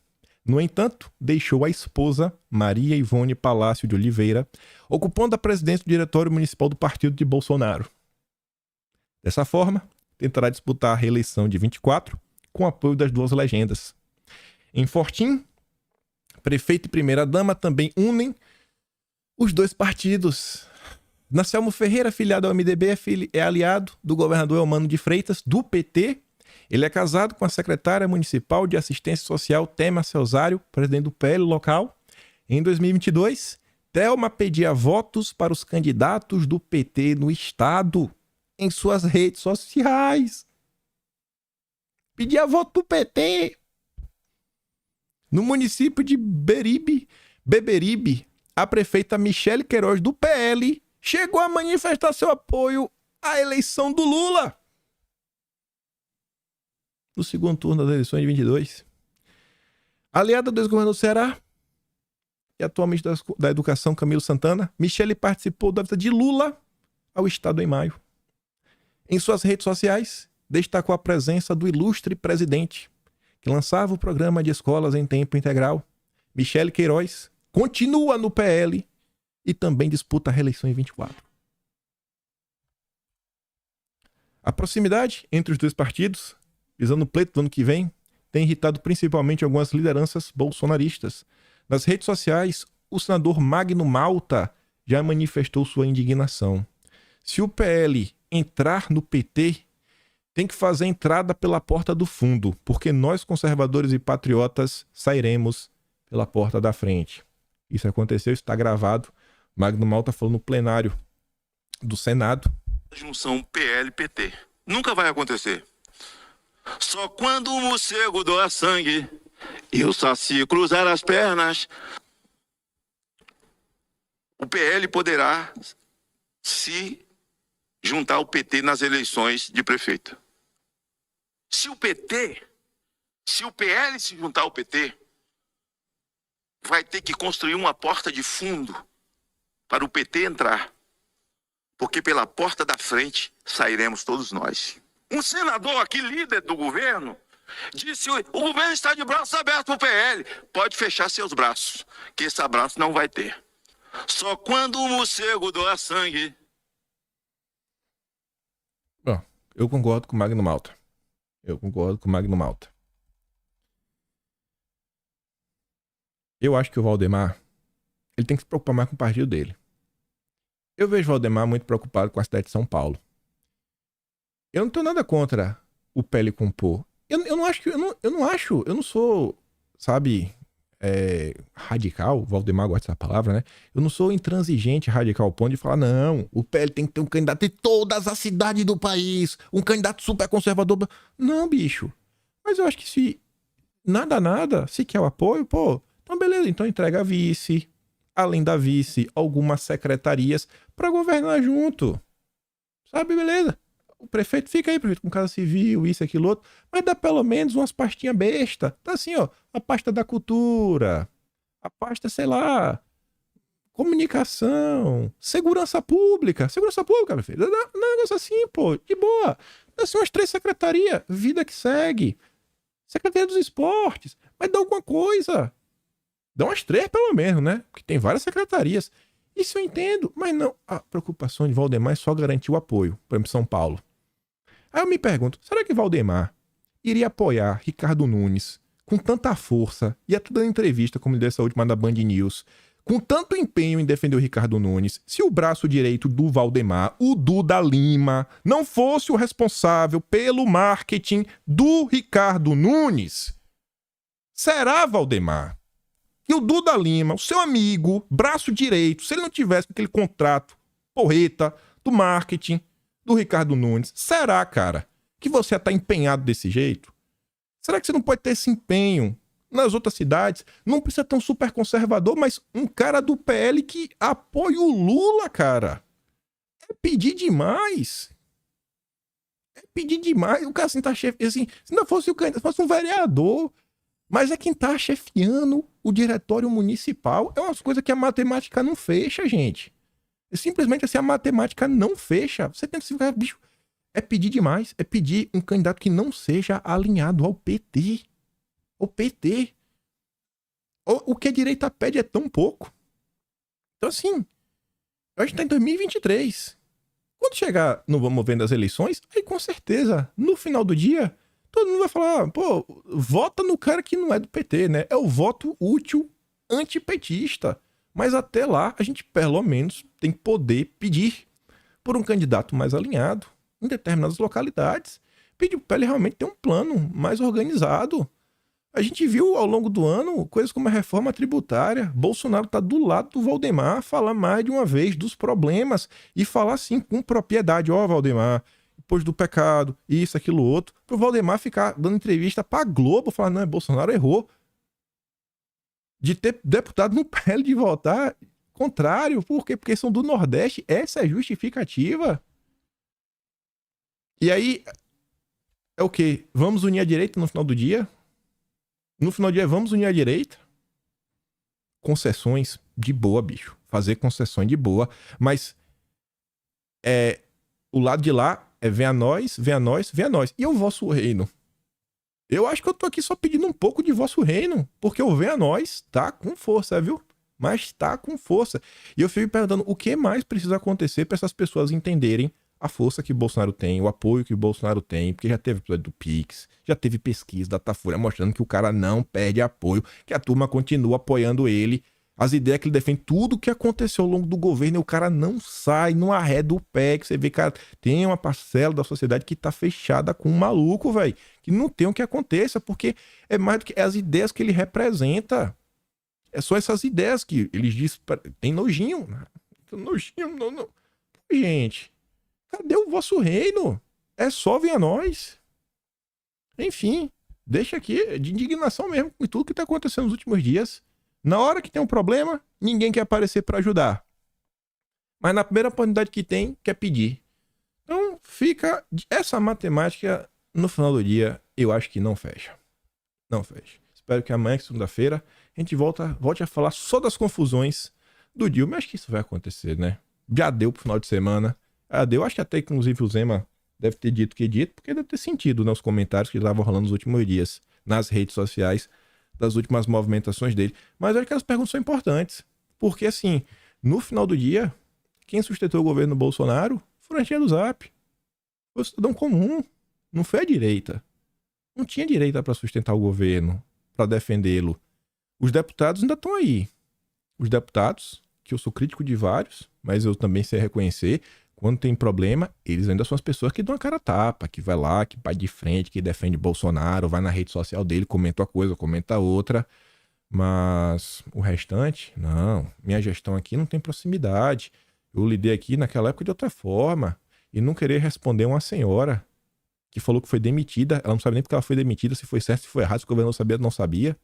No entanto, deixou a esposa, Maria Ivone Palácio de Oliveira, ocupando a presidência do diretório municipal do partido de Bolsonaro. Dessa forma, tentará disputar a reeleição de 24 com apoio das duas legendas. Em Fortim, prefeito e primeira-dama também unem os dois partidos. Anselmo Ferreira, filiado ao MDB, é aliado do governador Eumano de Freitas, do PT. Ele é casado com a secretária municipal de assistência social, Thelma Celsário, presidente do PL local. Em 2022, Thelma pedia votos para os candidatos do PT no estado, em suas redes sociais. Pedia voto pro PT. No município de Beberibe, a prefeita Michele Queiroz, do PL, chegou a manifestar seu apoio à eleição do Lula no segundo turno das eleições de 22. Aliada do ex-governador do Ceará e atualmente da Educação, Camilo Santana, Michele participou da visita de Lula ao estado em maio. Em suas redes sociais, destacou a presença do ilustre presidente, que lançava o programa de escolas em tempo integral. Michele Queiroz continua no PL e também disputa a reeleição em 24. A proximidade entre os dois partidos, visando o pleito do ano que vem, tem irritado principalmente algumas lideranças bolsonaristas. Nas redes sociais, o senador Magno Malta já manifestou sua indignação. Se o PL entrar no PT, tem que fazer a entrada pela porta do fundo, porque nós, conservadores e patriotas, sairemos pela porta da frente. Isso aconteceu, isso está gravado. Magno Malta falou no plenário do Senado. Junção PL-PT. Nunca vai acontecer. Só quando o morcego doa sangue e o saci cruzar as pernas, o PL poderá se juntar ao PT nas eleições de prefeito. Se o PL se juntar ao PT, vai ter que construir uma porta de fundo para o PT entrar. Porque pela porta da frente sairemos todos nós. Um senador aqui, líder do governo, disse: o governo está de braços abertos para o PL. Pode fechar seus braços, que esse abraço não vai ter. Só quando o morcego doa sangue. Bom, eu concordo com o Magno Malta. Eu acho que o Valdemar, ele tem que se preocupar mais com o partido dele. Eu vejo o Valdemar muito preocupado com a cidade de São Paulo. Eu não tenho nada contra o PL compor. Eu não sou, sabe, radical. O Valdemar gosta dessa palavra, né? Eu não sou intransigente radical ao ponto de falar, não, o PL tem que ter um candidato em todas as cidades do país, um candidato super conservador. Não, bicho. Mas eu acho que se nada, se quer o apoio, pô, então beleza, então entrega a vice, além da vice, algumas secretarias pra governar junto. Sabe, beleza? O prefeito fica aí, prefeito, com casa civil, isso, aquilo, outro, mas dá pelo menos umas pastinhas besta. Tá assim, ó, a pasta da cultura, a pasta, sei lá, comunicação, segurança pública, meu filho. Não é um negócio assim, pô, de boa. Assim, umas 3 secretarias, vida que segue. Secretaria dos Esportes, mas dá alguma coisa. Dá umas 3 pelo menos, né? Porque tem várias secretarias. Isso eu entendo, mas não. A preocupação de Valdemar é só garantir o apoio, por exemplo, São Paulo. Aí eu me pergunto, será que Valdemar iria apoiar Ricardo Nunes com tanta força, ia dando entrevista, como ele deu essa última da Band News, com tanto empenho em defender o Ricardo Nunes, se o braço direito do Valdemar, o Duda Lima, não fosse o responsável pelo marketing do Ricardo Nunes? Será, Valdemar, que o Duda Lima, o seu amigo, braço direito, se ele não tivesse aquele contrato porreta do marketing do Ricardo Nunes, será, cara, que você tá empenhado desse jeito? Será que você não pode ter esse empenho nas outras cidades? Não precisa ter um super conservador, mas um cara do PL que apoia o Lula, cara. É pedir demais. É pedir demais. O cara assim tá assim, se não fosse o candidato, fosse um vereador, mas é quem tá chefiando o diretório municipal. É umas coisas que a matemática não fecha, gente. É simplesmente assim, a matemática não fecha. Você tem que ficar, bicho, é pedir demais. É pedir um candidato que não seja alinhado ao PT. O PT. O que a direita pede é tão pouco. Então, assim, a gente tá em 2023. Quando chegar no vamos ver das eleições, aí com certeza, no final do dia, todo mundo vai falar, pô, vota no cara que não é do PT, né? É o voto útil antipetista. Mas até lá, a gente pelo menos tem que poder pedir por um candidato mais alinhado em determinadas localidades. Pedir para ele realmente ter um plano mais organizado. A gente viu ao longo do ano coisas como a reforma tributária. Bolsonaro tá do lado do Valdemar, falar mais de uma vez dos problemas e falar assim com propriedade. Ó, Valdemar, depois do pecado, isso, aquilo, outro. Pro Valdemar ficar dando entrevista pra Globo, falar, não, Bolsonaro errou. De ter deputado no PL de votar contrário. Por quê? Porque são do Nordeste. Essa é a justificativa. E aí, é o quê? Vamos unir a direita no final do dia? No final do dia, vamos unir a direita? Concessões de boa, bicho. Fazer concessões de boa. Mas o lado de lá é venha a nós, venha a nós, venha a nós. E o vosso reino? Eu acho que eu tô aqui só pedindo um pouco de vosso reino. Porque o venha a nós tá com força, viu? Mas tá com força. E eu fico perguntando o que mais precisa acontecer para essas pessoas entenderem a força que o Bolsonaro tem, o apoio que o Bolsonaro tem, porque já teve episódio do Pix, já teve pesquisa da Datafolha mostrando que o cara não perde apoio, que a turma continua apoiando ele, as ideias que ele defende, tudo que aconteceu ao longo do governo, e o cara não sai, não arreda o pé, que você vê, cara, tem uma parcela da sociedade que tá fechada com um maluco, velho, que não tem o que aconteça, porque é mais do que as ideias que ele representa. É só essas ideias que eles dizem, tem nojinho, não. Gente, cadê o vosso reino? É só vir a nós. Enfim, deixa aqui de indignação mesmo com tudo que tá acontecendo nos últimos dias. Na hora que tem um problema, ninguém quer aparecer para ajudar. Mas na primeira oportunidade que tem, quer pedir. Então fica essa matemática no final do dia, eu acho que não fecha. Não fecha. Espero que amanhã, segunda-feira, a gente volte a falar só das confusões do Dilma. Acho que isso vai acontecer, né? Já deu pro final de semana. Deu. Acho que até, inclusive, o Zema deve ter dito que dito, porque deve ter sentido, né, os comentários que estavam rolando nos últimos dias nas redes sociais das últimas movimentações dele. Mas eu acho que as perguntas são importantes. Porque, assim, no final do dia, quem sustentou o governo Bolsonaro foi a gente do Zap. Foi o cidadão comum. Não foi a direita. Não tinha direita para sustentar o governo, para defendê-lo. Os deputados ainda estão aí. Os deputados, que eu sou crítico de vários, mas eu também sei reconhecer, quando tem problema, eles ainda são as pessoas que dão a cara a tapa, que vai lá, que vai de frente, que defende Bolsonaro, vai na rede social dele, comenta uma coisa, comenta outra. Mas o restante, não. Minha gestão aqui não tem proximidade. Eu lidei aqui naquela época de outra forma. E não querer responder uma senhora que falou que foi demitida. Ela não sabe nem porque ela foi demitida, se foi certo, se foi errado, se o governo não sabia.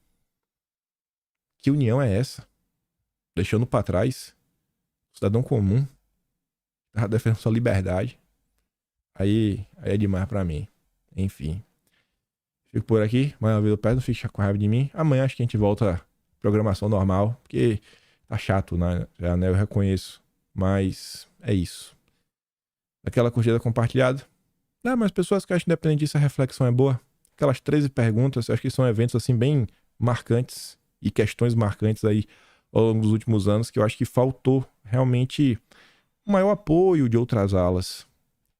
Que união é essa? Deixando pra trás o cidadão comum. Tava defendendo sua liberdade. Aí é demais pra mim. Enfim. Fico por aqui. Mais uma vez eu peço, não fique com raiva de mim. Amanhã acho que a gente volta à programação normal. Porque Tá chato, né? Já, né? Eu reconheço. Mas é isso. Aquela curtida compartilhada. Não, mas pessoas que acham independente disso, a reflexão é boa. Aquelas 13 perguntas, eu acho que são eventos assim bem marcantes e questões marcantes aí ao longo dos últimos anos que eu acho que faltou realmente um maior apoio de outras alas.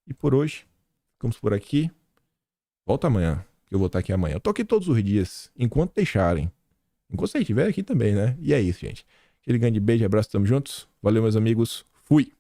E por hoje, ficamos por aqui. Volta amanhã, que eu vou estar aqui amanhã. Eu tô aqui todos os dias, enquanto deixarem. Enquanto você estiver aqui também, né? E é isso, gente. Aquele grande beijo, abraço, tamo juntos. Valeu, meus amigos. Fui!